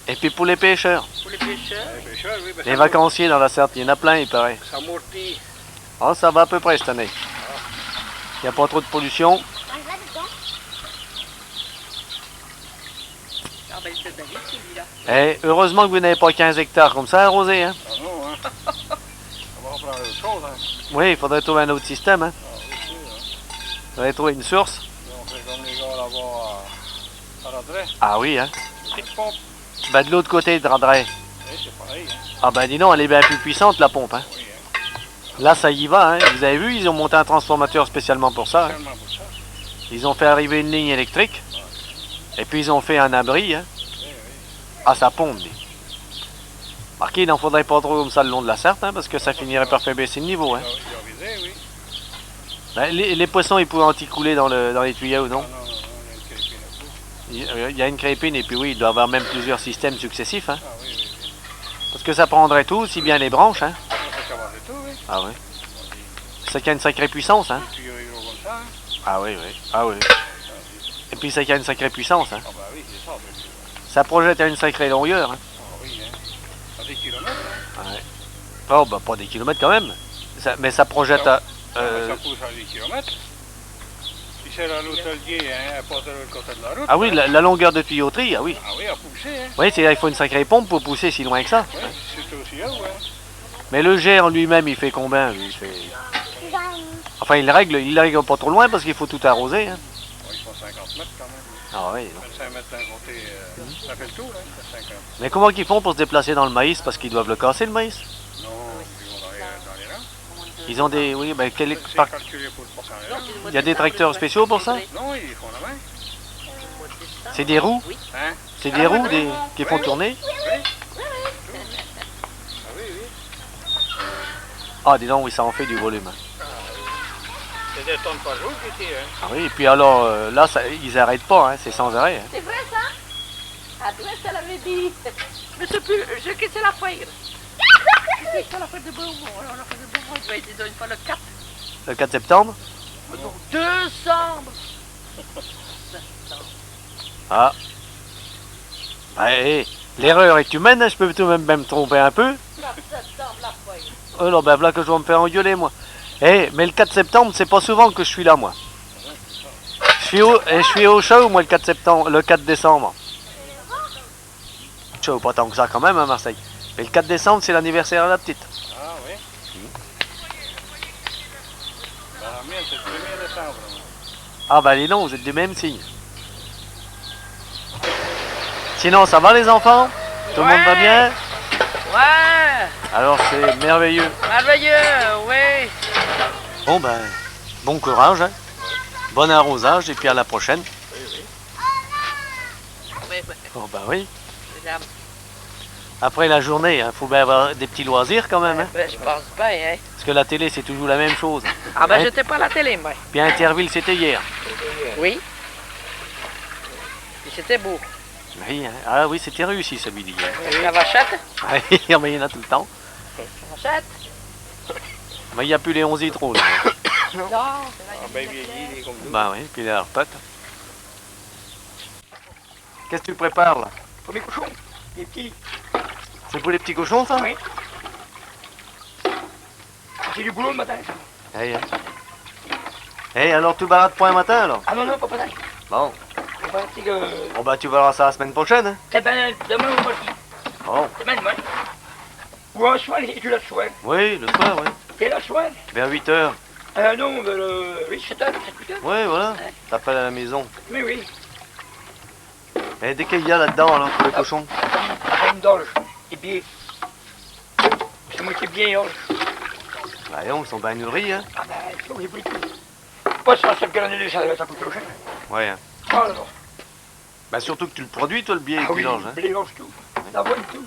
Et puis pour les pêcheurs. Pour les pêcheurs. Les vacanciers dans la Sarthe, il y en a plein, il paraît. Ça amortit. Oh, ça va à peu près cette année. Il n'y a pas trop de pollution. Ah ben c'est David celui-là. Et heureusement que vous n'avez pas 15 hectares comme ça arrosés, hein? Ah non, hein. On va reprendre autre chose, hein. Oui, il faudrait trouver un autre système, hein? Il faudrait trouver une source. On fait comme les gars là-bas à Radret. Ah oui, hein? Petite pompe. Ben de l'autre côté de Radret. Oui, c'est pareil, hein. Ah ben dis donc, elle est bien plus puissante la pompe, hein? Oui, hein. Là, ça y va, hein? Vous avez vu, ils ont monté un transformateur spécialement pour ça. Hein? Tellement pour ça. Ils ont fait arriver une ligne électrique. Et puis ils ont fait un abri, hein? Ah, ça pompe, dit. Marqué, il n'en faudrait pas trop comme ça le long de la Sarthe, hein, parce que ça finirait par faire baisser le niveau, hein? Il a visé, oui. Ben, les poissons, ils pourraient anti-couler dans les tuyaux, non? Non, il Il y a une crépine, et puis oui, il doit y avoir même plusieurs systèmes successifs, hein? Ah oui, oui, oui. Parce que ça prendrait tout, aussi bien les branches, hein? Ça fait cabaret tout, oui. Ah oui. C'est qu'il y a une sacrée puissance, hein? Puis il gros comme ça, hein. Ah oui, oui. Ah oui. Et puis c'est qu'il y a une sacrée puissance, hein? Ah bah oui, c'est ça. Ça projette à une sacrée longueur, hein? Ah oui, hein. À des kilomètres, hein. Ouais. Oh, bah pas des kilomètres quand même. Mais ça projette à... Ça pousse à des kilomètres. Si c'est à l'hôtelier, hein, à porter de l'autre côté de la route. Ah oui, la longueur de tuyauterie, ah oui. Ah oui, à pousser, hein. Oui, il faut une sacrée pompe pour pousser si loin que ça. Oui, c'est aussi haut, hein. Mais le jet en lui-même, il fait combien, lui? Enfin, il règle pas trop loin parce qu'il faut tout arroser, hein? Bon, ils font 50 mètres quand même. Ah oui. 25 mètres d'un côté, ça fait le tour, hein, 50. Mais comment ils font pour se déplacer dans le maïs? Parce qu'ils doivent le casser, le maïs? Non, ils vont dans les rangs. Ils ont des... Oui, ben quel... C'est calculé pour le passer en rangs. Il y a des tracteurs spéciaux pour ça? Non, ils font la main. C'est des roues? Hein? C'est des roues qui font tourner? Oui. Ah oui, oui. Ah, dis donc, oui, ça en fait du volume. C'est des tonnes par jour ici, hein. Ah oui, et puis alors, là, ça, ils n'arrêtent pas, hein, c'est sans arrêt. Hein. C'est vrai ça? Ah, toi, ça l'avait dit. Mais c'est plus. Je sais que c'est la foire. C'est la fête de Beaumont. Alors, la fête de Beaumont, il doit être une fois le 4. Le 4 septembre? Donc, décembre. Ah. Bah, hé, l'erreur est humaine, hein, je peux tout de même me tromper un peu. 4 septembre, la foire. Oh non, ben voilà que je vais me faire engueuler, moi. Eh, mais le 4 septembre, c'est pas souvent que je suis là, moi. Je suis au show, moi, le 4 septembre, le 4 décembre. Show, pas tant que ça quand même, à Marseille. Mais le 4 décembre, c'est l'anniversaire de la petite. Ah oui. Bah, la mienne, c'est le 1er décembre. Ah ben les noms, vous êtes du même signe. Sinon, ça va les enfants? Tout le monde va bien? Ouais. Alors c'est merveilleux. Merveilleux, oui. Bon ben, bon courage, hein. Bon arrosage et puis à la prochaine. Oui, Oh ben oui. j'aime. Après la journée, il faut bien avoir des petits loisirs quand même, hein. Ben, je pense pas, hein. Parce que la télé, c'est toujours la même chose. Ah ben, Hein? j'étais pas à la télé, moi. Puis Interville, c'était hier. Oui. Et c'était beau. Oui, hein. Ah oui, c'était réussi celui d'hier. La vachette. Oui, mais il y en a tout le temps. La vachette. Mais il n'y a plus les 11 trop. Là. Non, c'est Ah ben, vieilli, il est comme nous. Ben oui, puis il est à la retraite. Qu'est-ce que tu prépares là? Pour les cochons, les petits. C'est pour les petits cochons ça? Oui. J'ai du boulot le matin. Hey, alors tu balades point un matin alors? Ah non, pas pareil. Bon. C'est parti que... Bon bah tu verras ça la semaine prochaine. Hein? Eh ben, demain on va partir. Bon. Demain. Ou un soir, et tu l'as le soir. Oui, le soir, oui. Et le soir? Vers 8h. Non, oui, 7h, 7h. Oui, voilà. T'appelles à la maison. Mais oui. Et dès qu'il y a là-dedans alors pour les cochons? Après une dolge. Et puis... C'est moi qui ai bien orge. Bah non, ils sont bien nourris, hein. Ah ben, oui, oui. Pas ça, c'est que l'année, ça coûte trop cher. Ouais. Hein. Ah non. Bah surtout que tu le produis toi le biais Ah et tu oui, langes, hein. le blé mange tout. L'avoine tout.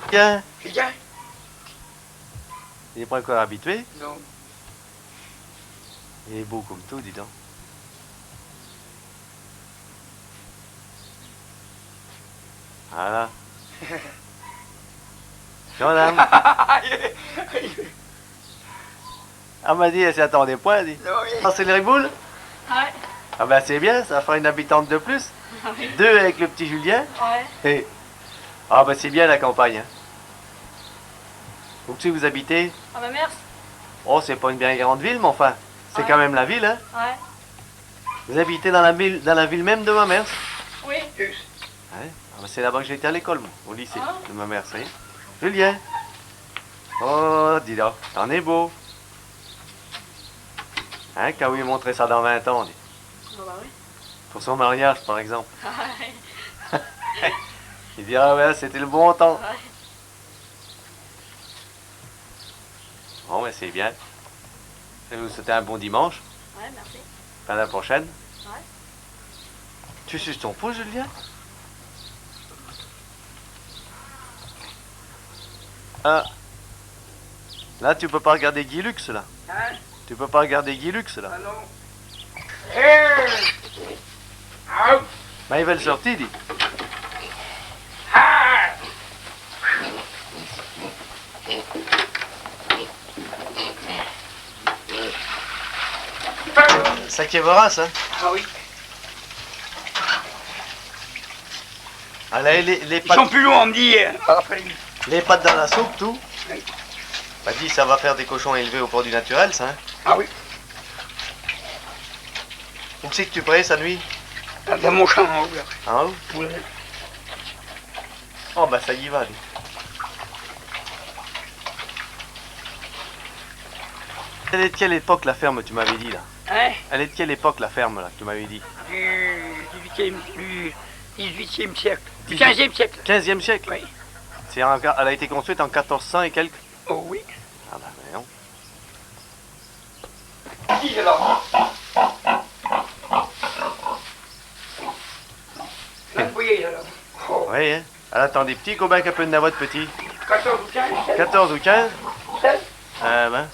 Tiens, C'est bien? il est pas encore habitué. Non. Il est beau comme tout, dis donc. Voilà. Madame. Ah m'a dit, elle s'y attendait pas, elle dit. Ah, c'est le riboule? Ouais. Ah ben c'est bien, ça fera une habitante de plus. 2 avec le petit Julien. Ouais. Et... Ah ben c'est bien la campagne. Hein. Où que vous habitez? Ah ben, merci. Oh, c'est pas une bien grande ville, mais enfin, c'est quand même la ville, hein. Ouais. Vous habitez dans la ville même de Mamers? Oui. Ouais. Ah ben c'est là-bas que j'étais à l'école, moi, au lycée de Mamers, hein. Julien. Oh, dis donc, t'en es beau. Hein, quand il montrait ça dans 20 ans, dit. Bon bah oui. Pour son mariage, par exemple. Ouais. Il dira, ouais, c'était le bon temps. Ouais. Bon, ben c'est bien. Je vais vous souhaiter un bon dimanche. Ouais, merci. À la prochaine. Ouais. Tu suces ton pouce, Julien? Ah. Là, tu peux pas regarder Guy Lux, là. Hein? Tu peux pas regarder Guy Lux, là. Ah non. Ah. Ben, il va le sortir, dit. Ah. Ça qui est vorace, hein? Ah oui. Ah, là, les Ils pattes, sont plus loin, on me dit, après. les pattes dans la soupe, tout. Oui. Bah, dis, ça va faire des cochons élevés au produit naturel, ça, hein? Ah oui. Où c'est que tu prêts, ça nuit? Dans mon champ, en haut, là. En haut? Oui. Oh, bah, ça y va, lui. Quelle époque, la ferme, tu m'avais dit, là? Hein? Elle est de quelle époque, la ferme, là, que tu m'avais dit? Du 18e siècle. Du 15e siècle. 15e siècle? Oui. Elle a été construite en 1400 et quelques? Oh oui. Ah ben voyons. Dis alors. La bouillée alors. Oh. Oui, hein? Elle attend des petits, combien qu'elle peut en avoir de petits? 14 ou 15. 14 ou 15? 16. Ah ben.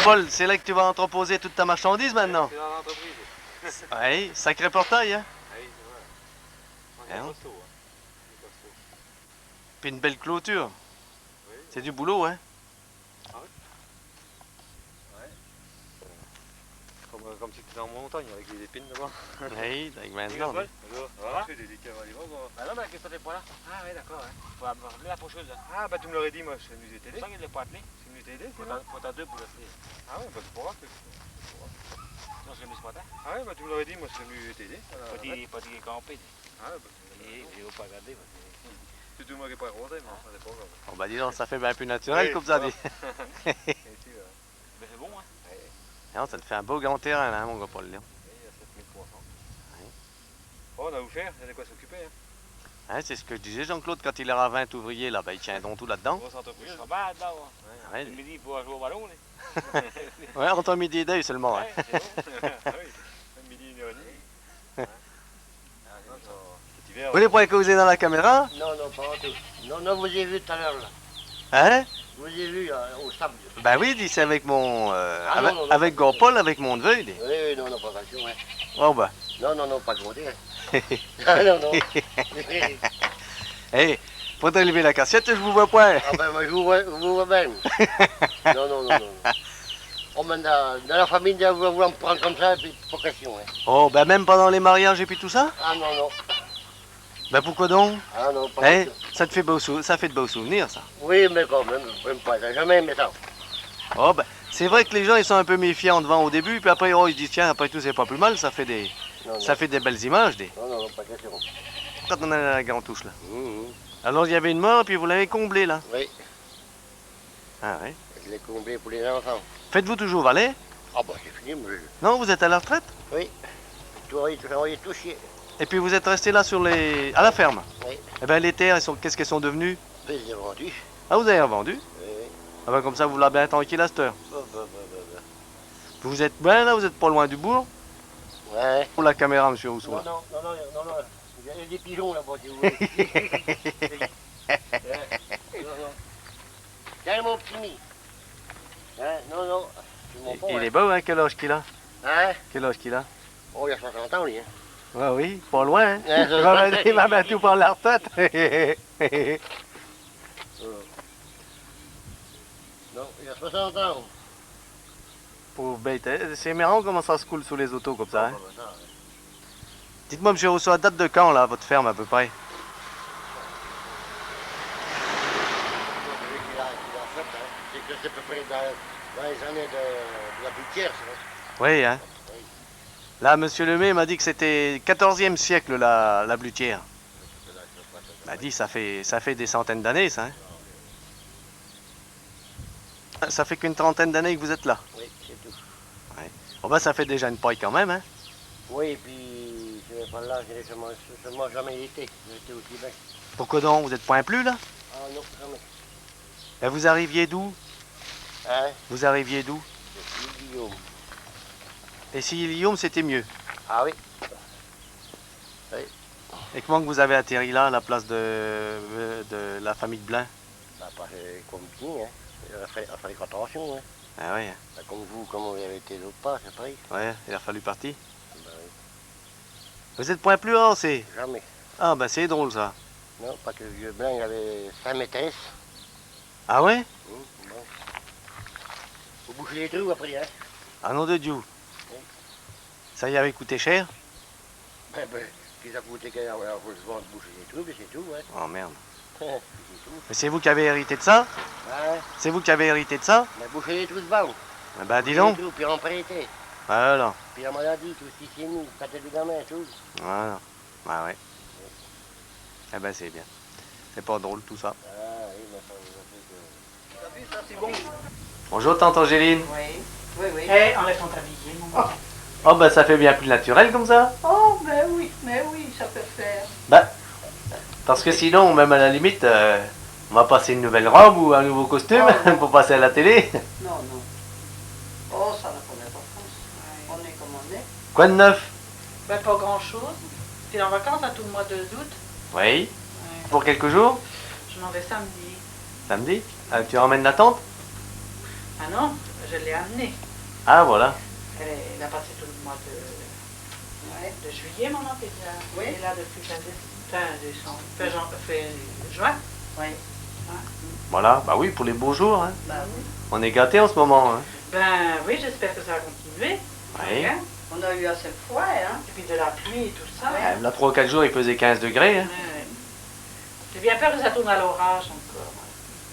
Paul, c'est là que tu vas entreposer toute ta marchandise maintenant? C'est dans l'entreprise. Oui, sacré portail, hein? Oui, c'est vrai. Hein? On est costaud, hein. Puis une belle clôture. Oui. C'est du boulot, hein? Ah oui? Ouais. Comme si tu étais en montagne avec les épines là-bas. Oui, avec Bonjour, ça va? C'est des cavaliers, quoi. Bah non, mais qu'est-ce que t'es pas là? Ah oui, d'accord, hein. Faut appeler la faucheuse, là. Ah, bah tu me l'aurais dit, moi, je suis venu t'aider. C'est ça qu'il n'est pas appelé. Je suis venu t'aider, c'est Faut t'en deux pour rester. Ah ouais, bah c'est pour grave. Non, c'est venu ce matin. Ah ouais, bah tu me l'aurais dit, moi, je suis venu t'aider. Pas dit camper. Ah ouais, bah Et faut pas regarder, parce que... c'est tout moi qui n'ai pas compté, mais c'est pas grave. Oh bah dis donc, ça fait bien plus naturel Oui, comme ça dit. Mais c'est bon, hein. Non, ça te fait un beau grand terrain là, mon gars Paul Léon. Oui, il y a 7300. Bon, on a ouvert, il y a de quoi s'occuper. Hein. Hein, c'est ce que je disais Jean-Claude, quand il aura 20 ouvriers là, ben, ils tiendront tout là-dedans. Grosse entreprise. Ça va, là, Ouais. Le midi, il faut jouer au ballon, là. Ouais, entre midi et deux seulement. Hein. Ouais, c'est bon. Ah oui, même midi, 1h30. Cet hiver, Vous voulez pas causer dans la caméra? Non, non, pas en tout. Non, non, vous avez vu tout à l'heure, là. Hein? Vous avez vu au sable. Ben oui, dis, c'est avec mon... Ah, non, non, non, avec pas Gros Paul, avec mon neveu, il dit. Oui, oui, non, non, pas question, hein. Oh ben. Non, non, non, pas compté. Hein. Ah, non, non. Hé, faut t'enlever la cassette, je vous vois point. Ah ben, moi, je vous vois bien. Non, non, non, non. Oh, mais dans la famille, vous me prendre comme ça, puis pas question, hein. Oh, ben même pendant les mariages et puis tout ça? Ah, non, non. Ben pourquoi donc? Ah, non, pas Hein? question. Ça te fait ça fait de beaux souvenirs, ça. Oui, mais quand même, j'aime pas ça. Jamais aimé ça. Oh ben, c'est vrai que les gens ils sont un peu méfiants devant au début, puis après oh, ils se disent tiens, après tout c'est pas plus mal, ça fait des, Non, non. ça fait des belles images. Non, non, non, pas question. Quand on a la grande touche là. Alors il y avait une mort, puis vous l'avez comblée là. Oui, Ah ouais. je l'ai comblé pour les enfants. Faites-vous toujours valet? Ah, bah, c'est fini, mais... Non, vous êtes à la retraite? Oui. Tout envoyé tout chier. Et puis vous êtes resté là sur les... à la ferme? Oui. Eh ben les terres, qu'est-ce qu'elles sont devenues? Mais je l'ai vendu. Ah, vous avez revendu? Oui, oui. Ah ben comme ça vous l'avez bien tranquille à cette heure. Bah. Vous êtes bien là, vous êtes pas loin du bourg? Ouais. Pour la caméra, monsieur Rousseau. Non, là. non, non, non, non. Il y a des pigeons là-bas, si vous voulez. Non, non. Tiens, mon petit mi. Hein? Non, non. C'est mon Il est beau, hein? Quel âge qu'il a? Hein? Quel âge qu'il a? Oh, il y a 60 ans, lui. Hein? Ouais, oui, pas loin, hein? Ouais, Il va bientôt prendre la retraite. Non, il y a 60 ans. Pauvre bête, hein. C'est marrant comment ça se coule sous les autos comme ça, hein? Ça, Dites-moi, monsieur Rousseau, à date de quand, là, votre ferme, à peu près? c'est que c'est à peu près dans les années de la Butière, ça. Oui, hein? Oui. Là, monsieur Lemay m'a dit que c'était 14e siècle, la blutière. Il m'a dit, ça fait des centaines d'années, ça, hein? Ça fait qu'une trentaine d'années que vous êtes là. Oui, c'est tout. Ouais. Bon, ben, ça fait déjà une paille quand même, hein? Oui, et puis je n'ai pas là, je n'ai seulement jamais été. J'ai été au Québec. Pourquoi donc? Vous êtes point plus, là? Ah non, jamais. Et vous arriviez d'où? Hein? Vous arriviez d'où? Je suis Guillaume. Et si Guillaume, c'était mieux. Ah oui? Et comment que vous avez atterri là, à la place de la famille de Blain? Bah, pas comme bien, hein. Il a fallu faire attention, hein. Ah oui, hein. Bah, comme vous avez été l'autre part, c'est pareil. Ouais, il a fallu partir. Bah oui. Vous êtes point plus haut, c'est? Jamais. Ah, ben c'est drôle, ça. Non, parce que le vieux blanc, il avait 5 maîtresses. Ah ouais? Bon. Faut boucher les trous après, hein. Ah non de Dieu. Oui. Ça y avait coûté cher? Ben, qu'est-ce que ça coûtait qu'il faut se vendre boucher les trous, c'est tout, hein. Oh merde. C'est tout. Mais c'est vous qui avez hérité de ça? Hein? C'est vous qui avez hérité de ça? Ben, boucher les trous de banque. Eh ben dis donc. Les trous, puis en prêter. Voilà. Puis la maladie, tout ce qui est nous, quand t'es des gamins, tout. Voilà. Ah ouais. Eh ben c'est bien. C'est pas drôle tout ça. Ah oui, mais ça vous a fait que... T'as vu, ça c'est bon. Bonjour tante Angéline. Oui, oui, oui. Eh, enlève ton tablier, mon gars. Oh bah ça fait bien plus naturel comme ça. Oh, mais oui, ça peut faire. Bah, parce que sinon, même à la limite, on va passer une nouvelle robe ou un nouveau costume pour passer à la télé. Non, non. Oh, ça n'a pas d'importance. On est comme on est. Quoi de neuf? Ben, pas grand-chose. Tu es en vacances à tout le mois d'août. Oui. Ouais. Pour quelques jours? Je m'en vais samedi. Samedi? Tu emmènes la tante? Ah non, je l'ai amenée. Ah voilà. Elle a passé tout le mois de juillet, mon oncle. Elle est là depuis fin juin. Oui. Voilà, bah oui, pour les beaux jours. Hein. Ben oui. On est gâtés en ce moment. Hein. Ben oui, j'espère que ça va continuer. Oui. Hein? On a eu assez de froid, hein? Et puis de la pluie et tout ça. Ouais, là, 3 ou 4 jours, il faisait 15 degrés. Hein. Ouais. J'ai bien peur que ça tourne à l'orage encore.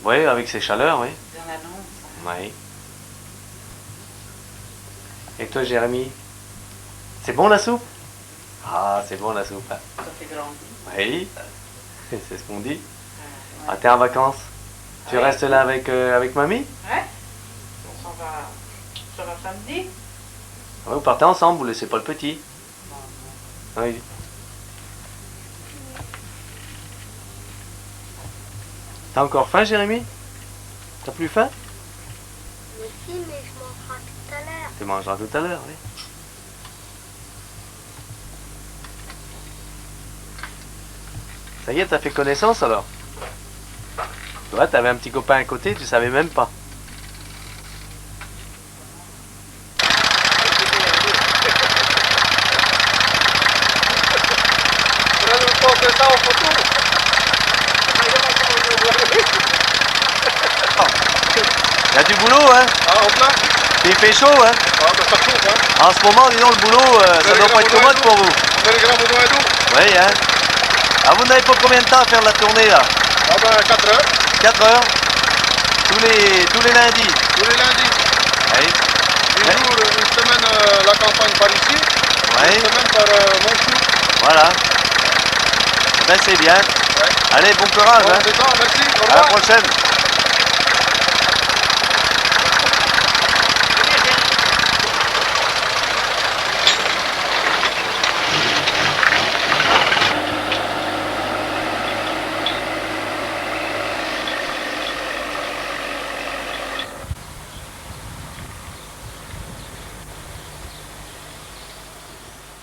Oui, avec ces chaleurs, oui. Ils en annoncent. Oui. Et toi, Jérémy? C'est bon la soupe? Ah, c'est bon la soupe. Hein. Ça fait grandir. Oui, c'est ce qu'on dit. Ah, t'es en vacances? Tu restes là avec mamie? Ouais. On s'en va samedi. Ouais, vous partez ensemble, vous laissez pas le petit. Oui. T'as encore faim, Jérémy? T'as plus faim? Mais si, mais je mangerai tout à l'heure. Tu mangeras tout à l'heure, oui. Ça y est, t'as fait connaissance alors? Toi, t'avais un petit copain à côté, tu savais même pas. Ça en photo. Il y a du boulot, hein? Ah, en plein. Il fait chaud, hein? Ah, ben ça chauffe, hein. En ce moment, disons, le boulot, ça doit pas être commode pour vous. Vous avez grand besoin d'eau? Oui, hein? Ah, vous n'avez pas combien de temps à faire la tournée, là? Ah, ben 4 heures. 4 heures? Tous les lundis? Tous les lundis. Oui. Un jour, une semaine, la campagne par ici. Oui. Une semaine par Montsou. Voilà. Ben, c'est bien. Ouais. Allez, bon courage, Bon, hein? c'est ça, merci. Au À la revoir. prochaine.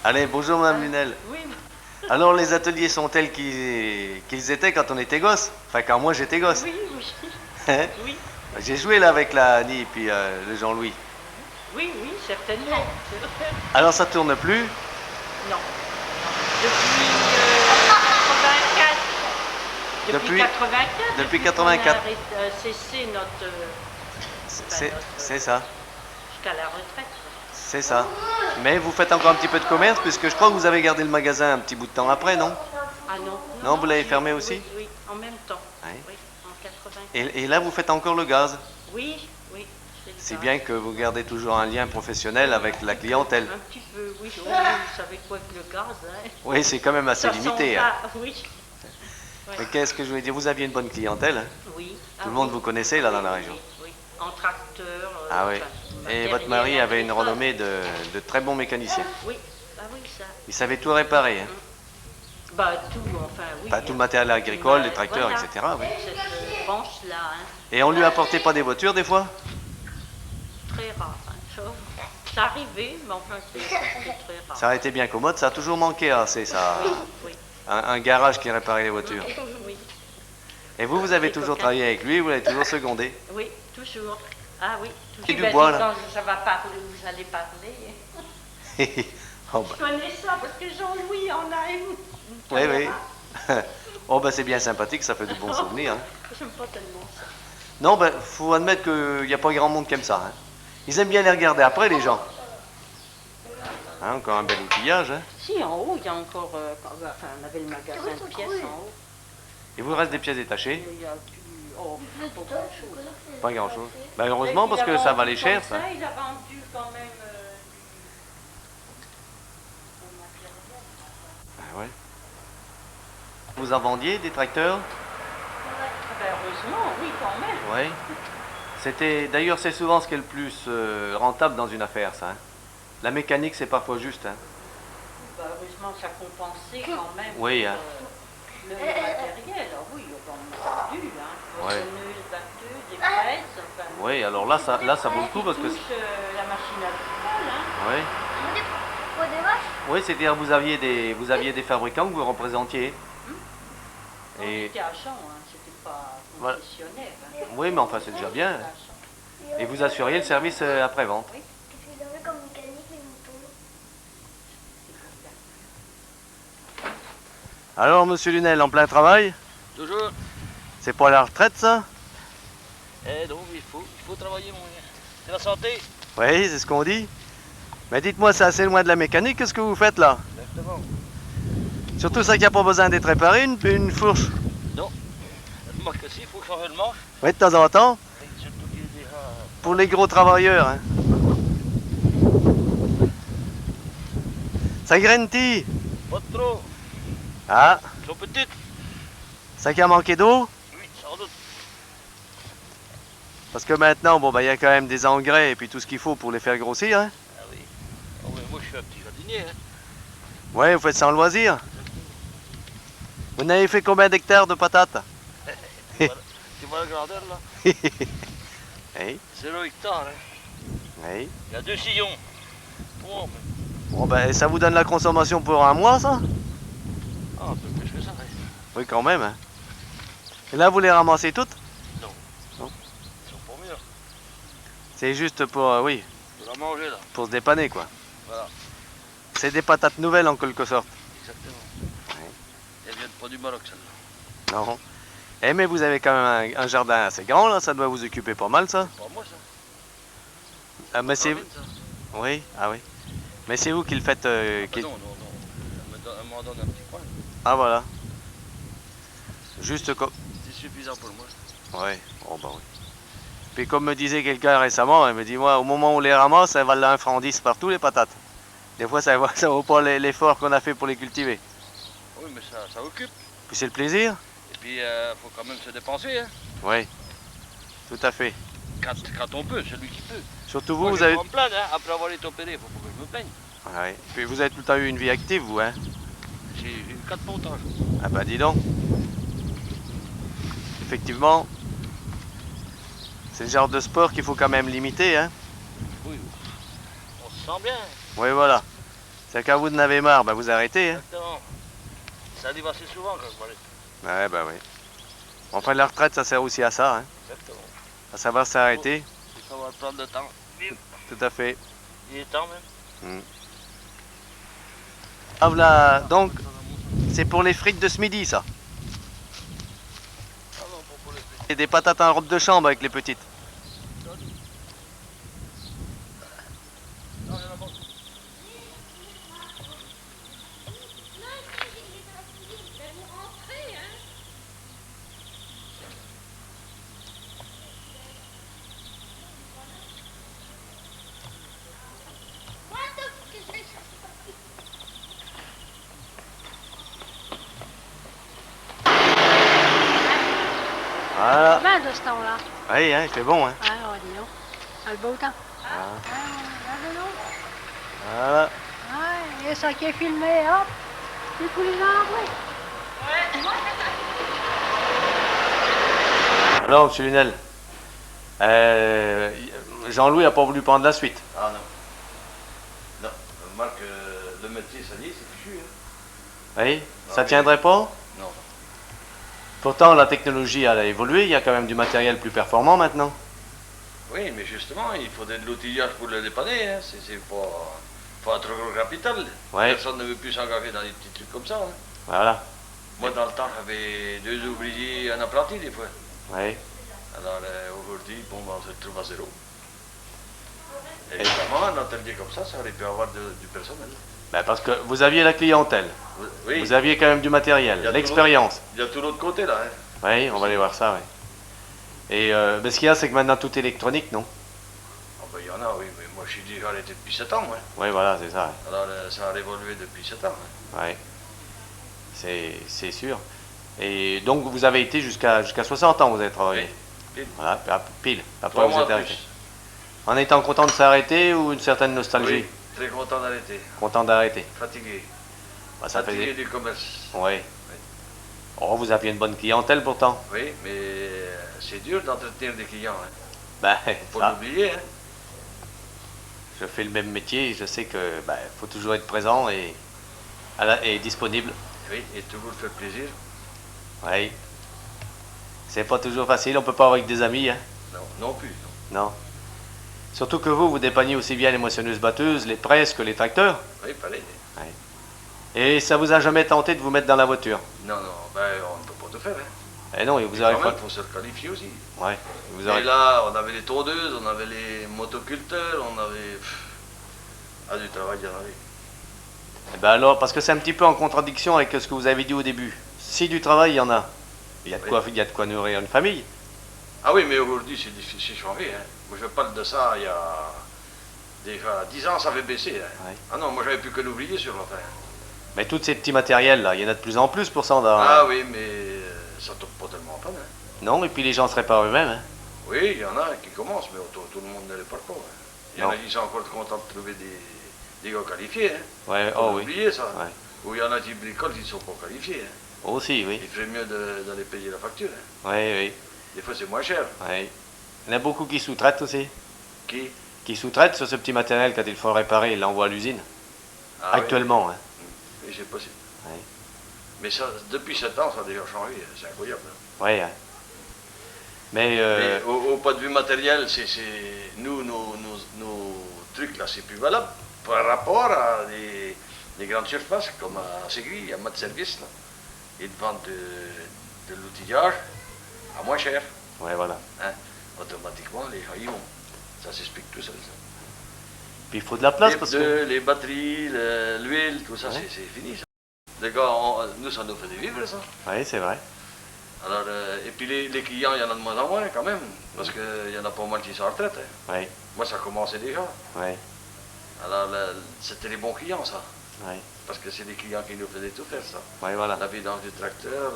Allez, bonjour Mme Lunel. Oui. Alors les ateliers sont tels qu'ils étaient quand on était gosse? Enfin quand moi j'étais gosse. Oui, oui. Hein? Oui. J'ai joué là avec la Annie et puis le Jean-Louis. Oui, oui, certainement. C'est vrai. Alors ça tourne plus? Non. Depuis 84. Depuis 84. depuis qu'on a 84. cessé notre... C'est ça. Jusqu'à la retraite. C'est ça. Mais vous faites encore un petit peu de commerce puisque je crois que vous avez gardé le magasin un petit bout de temps après, non? Ah non. Non, vous l'avez fermé aussi? Oui, oui, en même temps. Oui. Oui, en 84. Et là vous faites encore le gaz? Oui, oui. c'est le C'est gaz. bien que vous gardez toujours un lien professionnel avec la clientèle. Un petit peu, oui. Oh, oui, vous savez quoi que le gaz, hein? Oui, c'est quand même assez Ça limité. s'en Hein. va, oui. Ouais. Mais qu'est-ce que je voulais dire? Vous aviez une bonne clientèle. Hein? Oui. Tout le monde vous connaissait là dans la région. Oui, en tracteur. Ah oui. enfin, Et matériel votre mari avait une agricole. renommée de très bon mécanicien. Oui, ah oui, ça. Il savait tout réparer. Hein? Bah, tout, enfin, oui. Enfin, tout le matériel agricole, les Bah, tracteurs, voilà, etc. Oui. Cette branche-là, hein, Et on lui apportait pas des voitures des fois? très rare. Hein, ça arrivait, mais enfin, c'est très rare. Ça a été bien commode, ça a toujours manqué assez, ça. Oui, oui. Un garage qui réparait les voitures. Oui, Et vous, vous avez toujours travaillé avec lui, vous l'avez toujours secondé? oui, toujours. Ah oui, toujours. Et du Ben, bois, dis là. donc, ça va parler, vous allez parler. Oh, bah. Je connais ça parce que Jean-Louis en a une. Oui, oui. Oh, bah c'est bien sympathique, ça fait de bons souvenirs. Hein. J'aime pas tellement ça. Non, ben, faut admettre qu'il n'y a pas grand monde qui aime ça. Hein. Ils aiment bien les regarder après, les gens. Hein, encore un bel outillage. Hein. Si, en haut, il y a encore. Enfin, on avait le magasin de pièces en haut. Il vous reste des pièces détachées? Il y a plus. Oh, pas grand-chose. Pas grand-chose. Ben, heureusement, parce que ça valait cher, ça. Il a vendu quand même Vous en vendiez des tracteurs? Ben, heureusement, oui, quand même. Oui. D'ailleurs, c'est souvent ce qui est le plus rentable dans une affaire, ça. Hein. La mécanique, c'est parfois juste. Hein. Ben, heureusement, ça compensait quand même Oui. Hein. le matériel. Ah oui, on a vendu, hein. Ouais. Tonneuses, batteuses, des presses. Enfin, Oui, alors là, ça vaut le coup parce que... touche, la machine agricole, hein. Oui. Oui, c'est-à-dire vous aviez des fabricants que vous représentiez. Et... C'était à champ, hein. C'était pas Voilà. concessionnaire. Hein. Oui, mais enfin, c'est déjà bien. Et vous assuriez le service après-vente. Oui. Alors, monsieur Lunel, en plein travail? Toujours. C'est pas la retraite, ça? Eh non, il faut travailler, mon gars. C'est la santé. Oui, c'est ce qu'on dit. Mais dites-moi, c'est assez loin de la mécanique, qu'est-ce que vous faites là? Exactement. Surtout ça qui n'a pas besoin d'être réparé, une fourche? Non. Le marque aussi, il faut changer le manche. Oui, de temps en temps. Et surtout qu'il est déjà... Pour les gros travailleurs. Hein. Ça graine-t-il? Pas trop. Ah, Trop petite. ça qui a manqué d'eau? Oui, sans doute. Parce que maintenant, bon, y a quand même des engrais et puis tout ce qu'il faut pour les faire grossir. Hein. Ah oui. Ah oui, moi je suis un petit jardinier. Hein. Ouais, vous faites ça en loisir. Vous n'avez fait combien d'hectares de patates? Tu vois la grandeur là? Oui. 0 hectare. Hein. Oui. Il y a 2 sillons. Bon, Bon, ben, ça vous donne la consommation pour un mois, ça? un peu plus que ça. Hein. Oui, quand même. Hein. Et là, vous les ramassez toutes? Non. Non. Ils sont pour mieux. C'est juste pour, oui, Pour la manger là. pour se dépanner, quoi. Voilà. C'est des patates nouvelles, en quelque sorte. Exactement. Elle vient pas du Maroc celle-là. Non. Eh, mais vous avez quand même un jardin assez grand, là. Ça doit vous occuper pas mal, ça. Pas moi ça. Ah, mais c'est... Ça. Oui, ah oui. Mais c'est vous qui le faites... qui- Non. Elle m'en donne un petit coin. Ah, voilà. Juste comme... C'est suffisant pour moi. Oui, oh bah oui. Puis comme me disait quelqu'un récemment, il me dit, moi, au moment où on les ramasse, ça valent 1 franc 10 partout, les patates. Des fois, ça vaut pas l'effort qu'on a fait pour les cultiver. Oui, mais ça occupe. Puis c'est le plaisir. Et puis, faut quand même se dépenser. Hein. Oui, tout à fait. Quand on peut, celui qui peut. Surtout Moi, vous, je vous avez... vais pas me plaindre, hein. Après avoir été opéré, il faut pas que je me plaigne. Oui. Puis vous avez tout le temps eu une vie active, vous, hein? J'ai eu 4 montages. Ah bah dis donc. Effectivement, c'est le genre de sport qu'il faut quand même limiter, hein? Oui, on se sent bien. Oui, voilà. C'est quand vous en avez marre, bah vous arrêtez, hein? Exactement. Ça arrive assez souvent quand je m'arrête. Ouais, bah oui. Enfin, la retraite, ça sert aussi à ça, hein? Exactement. À savoir s'arrêter. Il faut savoir prendre le temps. Tout à fait. Il est temps même. Ah, voilà, donc, c'est pour les frites de ce midi, ça. Ah non, pas pour les frites. Et des patates en robe de chambre avec les petites. Non, il y en a pas. Voilà. Bien de ce temps-là. Oui, hein, il fait bon, hein. Ah, dis donc. Ah, le beau temps. Voilà. Ah, Voilà. ouais, et ça qui est filmé, hop. C'est pour les arbres. Alors, monsieur Lunel, Jean-Louis n'a pas voulu prendre la suite. Ah non. Non, Marc, le métier, ça y est, c'est fichu. Hein. Oui, ça tiendrait pas? Non. Pourtant, la technologie elle a évolué, il y a quand même du matériel plus performant maintenant. Oui, mais justement, il faudrait de l'outillage pour le dépanner. Hein. C'est pas un trop gros capital. Ouais. Personne ne veut plus s'engager dans des petits trucs comme ça. Hein. Voilà. Moi, dans le temps, j'avais 2 ouvriers, un apprenti des fois. Oui. Alors aujourd'hui, bon, on se retrouve à 0. Évidemment, un atelier comme ça aurait pu avoir du personnel. Ben parce que vous aviez la clientèle. Oui. Vous aviez quand même du matériel, l'expérience. Il y a tout l'autre côté là. Hein. Oui, on va aller voir ça, oui. Et mais ce qu'il y a, c'est que maintenant tout est électronique, non? Ah ben, il y en a, oui, mais moi je suis déjà arrêté depuis 7 ans. Hein. Oui, voilà, c'est ça. Alors ça a évolué depuis 7 ans. Hein. Oui, c'est sûr. Et donc vous avez été jusqu'à 60 ans, vous avez travaillé. Oui, pile. Voilà, pile. Après 3 vous mois êtes de arrêté. plus. En étant content de s'arrêter ou une certaine nostalgie? Oui, très content d'arrêter. Content d'arrêter. Fatigué. Bah, ça Fatigué fait... du commerce. Oui. Oh, vous aviez une bonne clientèle pourtant. Oui, mais c'est dur d'entretenir des clients. Hein. Ben, Faut ça, l'oublier. Hein. je fais le même métier, je sais que faut toujours être présent et disponible. Oui, et toujours faire plaisir. Oui. C'est pas toujours facile, on peut pas avoir avec des amis. Hein. Non, non plus. Non. Surtout que vous dépannez aussi bien les moissonneuses-batteuses, les presses que les tracteurs. Oui, fallait. Oui. Et ça vous a jamais tenté de vous mettre dans la voiture? Non, on ne peut pas tout faire. Hein. Eh non, et vous Et aurez quand pas... même, faut se qualifier aussi. Ouais. Vous Et aurez... là, on avait les tondeuses, on avait les motoculteurs, on avait... Ah, du travail, il y en avait. Eh ben alors, parce que c'est un petit peu en contradiction avec ce que vous avez dit au début. Si du travail, il y en a. Il y a de quoi nourrir une famille. Ah oui, mais aujourd'hui, c'est difficile changé. Hein. Moi, je parle de ça il y a déjà 10 ans, ça avait baissé. Hein. Ouais. Ah non, moi, j'avais plus que l'ouvrier sur la fin. Mais tous ces petits matériels là, il y en a de plus en plus pour ça. Ah oui, mais ça ne tombe pas tellement en panne. Hein. Non, et puis les gens ne seraient pas eux-mêmes. Hein. Oui, il y en a qui commencent, mais tout le monde ne les parle pas. Hein. Il y en Non. a qui sont encore contents de trouver des gars qualifiés. Hein. Ouais, Faut oh oui. oublier ça. Ouais. Ou il y en a qui bricolent qui ne sont pas qualifiés. Hein. Aussi, oui. Il ferait mieux d'aller payer la facture. Hein. Oui, oui. Des fois, c'est moins cher. Oui. Il y en a beaucoup qui sous-traitent aussi. Qui? Qui sous-traitent sur ce petit matériel quand il faut réparer, ils l'envoient à l'usine. Ah, actuellement. Oui, hein. oui c'est possible. Oui. Mais ça, depuis 7 ans, ça a déjà changé. C'est incroyable. Hein. Oui. Hein. Mais, Mais au point de vue matériel, nos trucs là, c'est plus valable par rapport à des grandes surfaces comme à Ségui, il y a pas de service là. Ils vendent de l'outillage à moins cher. Ouais, voilà. Hein? Automatiquement, les gens y vont. Ça s'explique tout seul. Ça. Puis il faut de la place Les parce pneus, que... les batteries, l'huile, tout ça, Ouais. c'est fini. Ça. Les gars, nous, ça nous fait des vivres, ça. Oui, c'est vrai. Alors, et puis les clients, il y en a de moins en moins quand même, parce qu'il y en a pas mal qui sont en retraite. Hein. Oui. Moi, ça commençait déjà. Oui. Alors, c'était les bons clients, ça. Oui. Parce que c'est des clients qui nous faisaient tout faire, ça. Oui, voilà. La vidange du tracteur,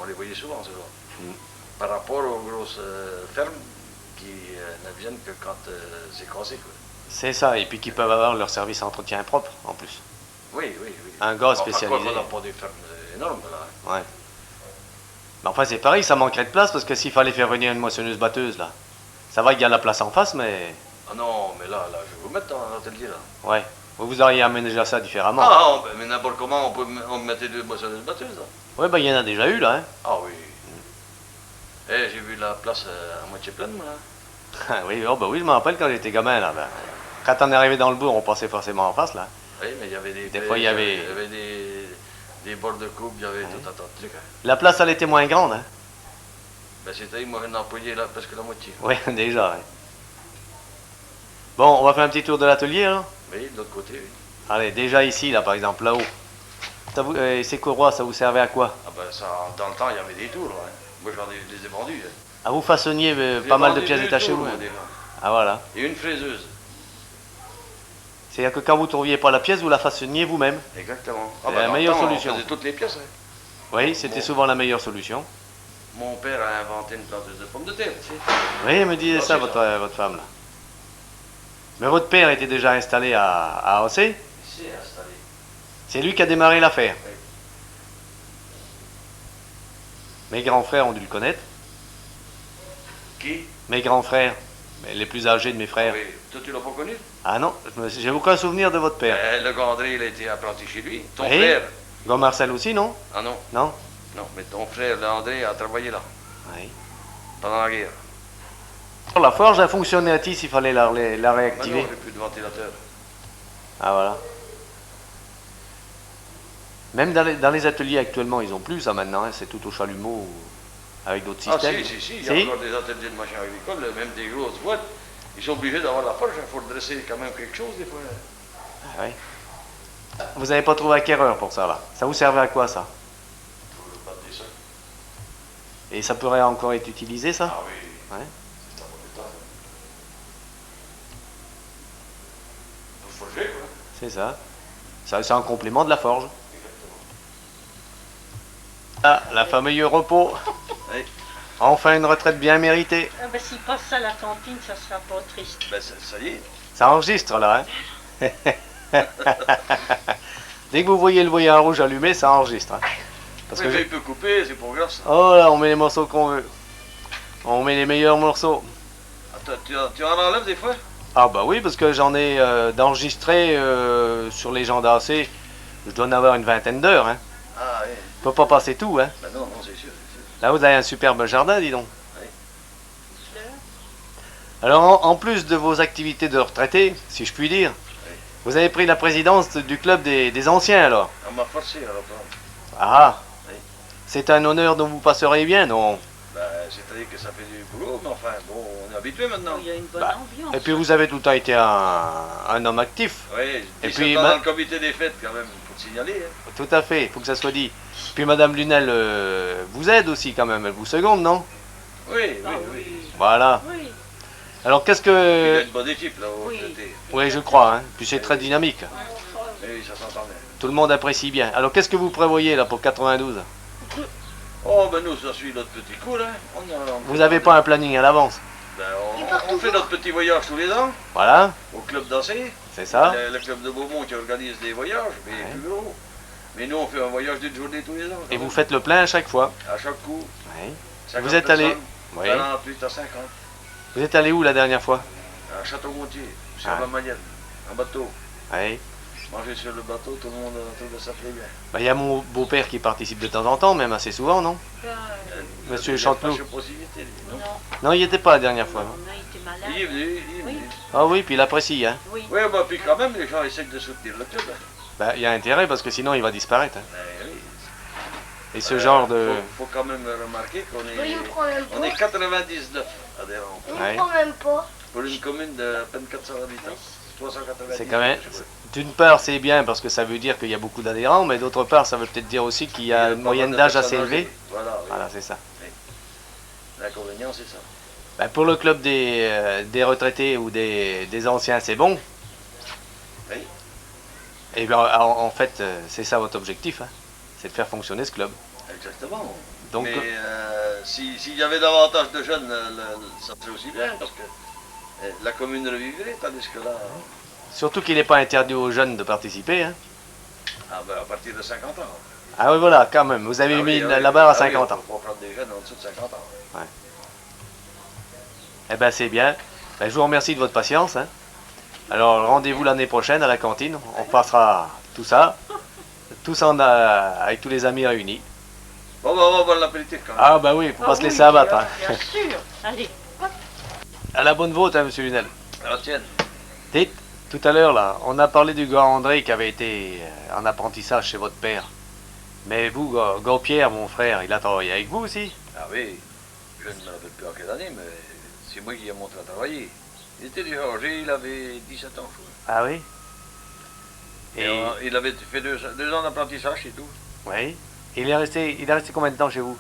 on les voyait souvent, ceux-là. Mm. Par rapport aux grosses fermes qui ne viennent que quand c'est cassé, quoi. C'est ça, et puis qui peuvent avoir leur service d'entretien propre en plus. Oui, oui, oui. Un gars Enfin, spécialisé. quoi qu'on n'a pas des fermes énormes, là. Ouais. Mais enfin, c'est pareil, ça manquerait de place parce que s'il fallait faire venir une moissonneuse-batteuse, là, ça va qu'il y a la place en face, mais. Ah non, mais là, je vais vous mettre dans l'atelier, là. Ouais. Vous auriez aménagé ça différemment. Ah, mais n'importe comment, on mettait deux moissonneuses batteuses, là. Ouais, ben il y en a déjà eu, là, hein. Ah oui. Eh, j'ai vu la place à moitié pleine, moi, là. Oui, oh, ben oui, je me rappelle quand j'étais gamin, là. Ben, quand on est arrivé dans le bourg, on passait forcément en face, là. Oui, mais il y avait Des fois, il y avait... des bords de coupe, il y avait tout un tas de trucs. Hein. La place, elle était moins grande, hein. Ben, c'était, moi, un employé, là, presque la moitié. Oui, déjà, ouais. Bon, on va faire un petit tour de l'atelier, là. Oui, de l'autre côté, oui. Allez, déjà ici, là, par exemple, là-haut. Ces courroies, ça vous servait à quoi? Ah ben, ça, dans le temps, il y avait des tours, hein. Moi, je les ai vendus. Hein. Ah, vous façonniez pas mal de pièces détachées, vous? Déjà. Ah, voilà. Et une fraiseuse. C'est-à-dire que quand vous ne trouviez pas la pièce, vous la façonniez vous-même. Exactement. C'est la meilleure solution. On faisait toutes les pièces. Hein. Oui, c'était souvent la meilleure solution. Mon père a inventé une planteuse de pommes de terre, tu sais. Oui, elle me disait ça, votre femme, là. Mais votre père était déjà installé à Ossé? Il s'est installé. C'est lui qui a démarré l'affaire. Oui. Mes grands frères ont dû le connaître. Qui? Mes grands frères, les plus âgés de mes frères. Oui. Toi, tu l'as pas connu? Ah non, j'ai aucun souvenir de votre père. Le gars André, il a été apprenti chez lui. Ton Oui. frère? Gars Marcel aussi, non? Ah non. Non? Non, mais ton frère, le André, a travaillé là. Oui. Pendant la guerre. La forge a fonctionné à Tis, il fallait la réactiver. Maintenant, j'ai plus de ventilateur. Ah voilà. Même dans les ateliers actuellement, ils ont plus ça maintenant, hein. C'est tout au chalumeau avec d'autres systèmes. Ah si, il y a encore des ateliers de machines agricoles, même des grosses boîtes. Ils sont obligés d'avoir la forge, il faut dresser quand même quelque chose des fois. Ah, oui. Vous n'avez pas trouvé acquéreur pour ça là? Ça vous servait à quoi ça? Pour le battre des sols. Et ça pourrait encore être utilisé ça? Ah oui. Ouais. C'est un bon état. Pour forger quoi. C'est ça. C'est un complément de la forge. Exactement. Ah, la famille repos. Oui. Enfin une retraite bien méritée. Ah ben, s'il passe ça à la cantine, ça sera pas triste. Ben, ça y est. Ça enregistre là, hein. Dès que vous voyez le voyant rouge allumé, ça enregistre. Hein. Parce Oui, que mais il peut couper, c'est pas grave ça. oh là, on met les morceaux qu'on veut. On met les meilleurs morceaux. Attends, tu en enlèves des fois? Ah bah oui, parce que j'en ai d'enregistrés sur les gens d'AC. Je dois en avoir une vingtaine d'heures. Hein. Ah oui. Je peux pas passer tout. Hein. Ben non, c'est sûr. Là, vous avez un superbe jardin, dis donc. Oui. Alors, en plus de vos activités de retraité, si je puis dire, vous avez pris la présidence du club des anciens, alors. On m'a forcé alors. Ah, Oui. c'est un honneur dont vous passerez bien, non? Ben, c'est-à-dire que ça fait du boulot, mais enfin, bon, on est habitué maintenant. Il y a une bonne Bah, ambiance. Et puis, vous avez tout le temps été un homme actif. Oui, Et et puis, puis dans le comité des fêtes quand même, faut le signaler. Hein. Tout à fait, il faut que ça soit dit. Puis, Madame Lunel vous aide aussi, quand même. Elle vous seconde, non? Oui. Voilà. Oui. Alors, qu'est-ce Il y a que... une bonne équipe là au traité. Oui, je crois. Hein. Puis, c'est très dynamique. Oui, ça s'entend bien. Tout le monde apprécie bien. Alors, qu'est-ce que vous prévoyez, là, pour 92? Oh, ben nous, ça suit notre petit coup, là. Vous n'avez pas un planning à l'avance? Ben, on fait notre petit voyage tous les ans, Voilà, au club dansé. c'est ça. Le club de Beaumont qui organise des voyages, mais plus gros. Mais nous, on fait un voyage d'une journée tous les ans. Et vous faites le plein à chaque fois? À chaque coup. Oui. 50 Vous êtes allé... personnes, Oui. 48 à 50. Vous êtes allé où la dernière fois? À Château-Gontier, sur Ah. la Mayenne, en bateau. Oui. Manger sur le bateau, tout le monde trouve ça fait bien. Bah, y a mon beau-père qui participe de temps en temps, même assez souvent, non? Monsieur Chanteloup. Je sais pas s'il y était, lui, non? Non, il n'y était pas la dernière fois. Non. On a été malade. Il est venu, il est venu. Ah oui, puis il apprécie, hein. Oui. Oui, bah, puis quand même, les gens essaient de soutenir le club. Hein. Bah, il y a intérêt, parce que sinon il va disparaître. Hein. Ben, oui. Et ce genre de... Faut quand même remarquer qu'on Oui, il me prend un on est pot. 99 adhérents. Il Ouais. me prend même pas. Pour une commune de à peine 400 habitants. 390. C'est quand même... D'une part, c'est bien, parce que ça veut dire qu'il y a beaucoup d'adhérents, mais d'autre part, ça veut peut-être dire aussi qu'il y a une moyenne d'âge assez élevée. Voilà, oui. Voilà, c'est ça. L'inconvénient, c'est ça. Bah, pour le club des retraités ou des anciens, c'est bon. Oui. Et bien, en fait, c'est ça votre objectif, hein. C'est de faire fonctionner ce club. Exactement. Donc, mais s'il y avait davantage de jeunes, ça serait aussi bien, parce que la commune revivrait, tandis que là... surtout qu'il n'est pas interdit aux jeunes de participer, hein. Ah ben, à partir de 50 ans. Ah oui, voilà, quand même. Vous avez mis la barre à 50 ans. On va prendre des jeunes en dessous de 50 ans. Ouais. Eh ben c'est bien. Ben, je vous remercie de votre patience. Hein. Alors rendez-vous l'année prochaine à la cantine. On passera tout ça. Tous avec tous les amis réunis. Bon, ben, on va boire l'apéritif quand même. Ah bah oui, faut pas se laisser abattre. Hein. Bien sûr. Allez. À la bonne vôtre, hein, monsieur Lunel. À la tienne. Dites, tout à l'heure là, on a parlé du gars André qui avait été en apprentissage chez votre père. Mais vous, gars Pierre, mon frère, il a travaillé avec vous aussi? Ah oui, je ne me rappelle plus en quelle année, mais c'est moi qui ai montré à travailler. Il était déjà âgé, il avait 17 ans, je crois. Ah oui? Et il avait fait 2 ans d'apprentissage et tout. Oui. Il est resté combien de temps chez vous?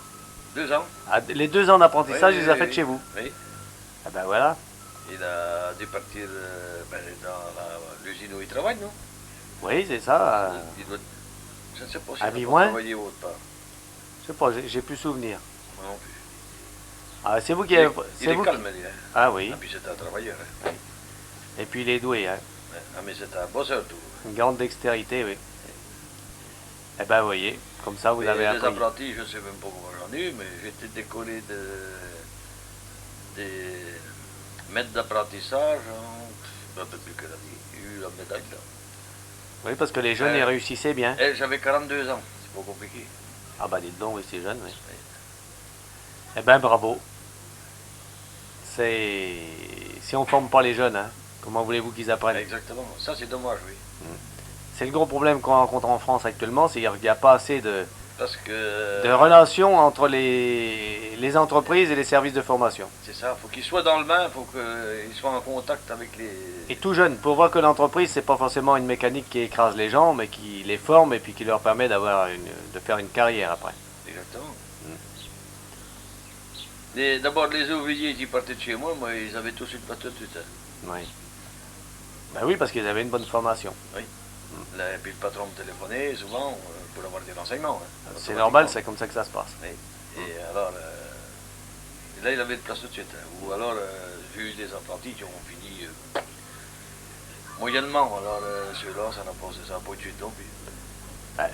2 ans. Ah, les 2 ans d'apprentissage, Oui, il les a oui, fait oui. chez vous? Oui. Ah ben voilà. Il a dû partir dans l'usine où il travaille, non? Oui, c'est ça. Il doit... Je ne sais pas si À il a Vimoin? travaillé autre part. Je sais pas, j'ai plus souvenir. Moi non plus. Ah, c'est vous qui Il avez... est, c'est il est vous calme, qui- lui. Hein. Ah oui. Et puis c'est un travailleur. Hein. Et puis il est doué, hein. Ah, mais c'est un bosseur, tout. Une grande dextérité, oui. Eh ben, vous voyez, comme ça, vous Mais avez les appris. apprentis, je ne sais même pas comment j'en ai eu, mais j'étais décollé des maîtres d'apprentissage, un peu plus que la vie. J'ai eu la médaille là. Oui, parce que les jeunes, ils réussissaient bien. Et j'avais 42 ans, c'est pas compliqué. Ah bah dites donc, oui, c'est jeune, oui. Eh ben, bravo. C'est... Si on forme pas les jeunes, hein, comment voulez-vous qu'ils apprennent? Exactement, ça c'est dommage, oui. C'est le gros problème qu'on rencontre en France actuellement, c'est qu'il n'y a pas assez de Parce que... relations entre les entreprises et les services de formation. C'est ça, il faut qu'ils soient dans le bain, il faut qu'ils soient en contact avec les... Et tout jeune, pour voir que l'entreprise, c'est pas forcément une mécanique qui écrase les gens, mais qui les forme et puis qui leur permet de faire une carrière après. Exactement. D'abord, les ouvriers qui partaient de chez moi, ils avaient tous une voiture tout ça. Oui. Ben oui, parce qu'ils avaient une bonne formation. Oui. Là, et puis le patron me téléphonait souvent. pour avoir des renseignements. Hein, C'est normal, c'est comme ça que ça se passe. Oui. Et alors, là, il avait de place tout de suite. Hein. Ou alors, j'ai eu des apprentis qui ont fini moyennement. Alors, ceux-là, ça n'a pas eu de suite non plus.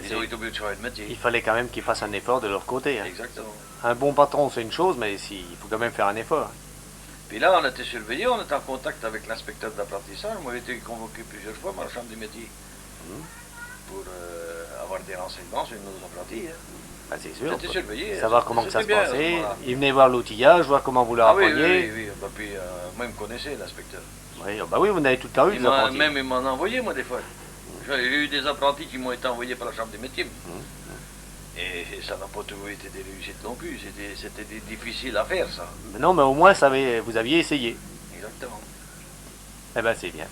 Ils ont été obligés de changer de métier. Il fallait quand même qu'ils fassent un effort de leur côté. Hein. Exactement. Un bon patron, c'est une chose, mais il faut quand même faire un effort. Puis là, on était surveillés, on était en contact avec l'inspecteur d'apprentissage. Moi, j'ai été convoqué plusieurs fois par la chambre des métiers pour avoir des renseignements sur nos apprentis. Hein. Ben, c'est sûr. J'étais surveillé. Savoir comment que ça se bien, passait. voilà. Ils venaient voir l'outillage, voir comment vous leur appreniez. Oui. Bah, puis, moi, il me connaissait, l'inspecteur. Oui, bah oui, vous avez toute la rue, des apprentis. Même, il m'en a envoyé, moi, des fois. J'ai eu des apprentis qui m'ont été envoyés par la chambre des métiers. Et ça n'a pas toujours été des réussites non plus. C'était difficile à faire, ça. Mais non, mais au moins, vous aviez essayé. Exactement. Eh ben, c'est bien.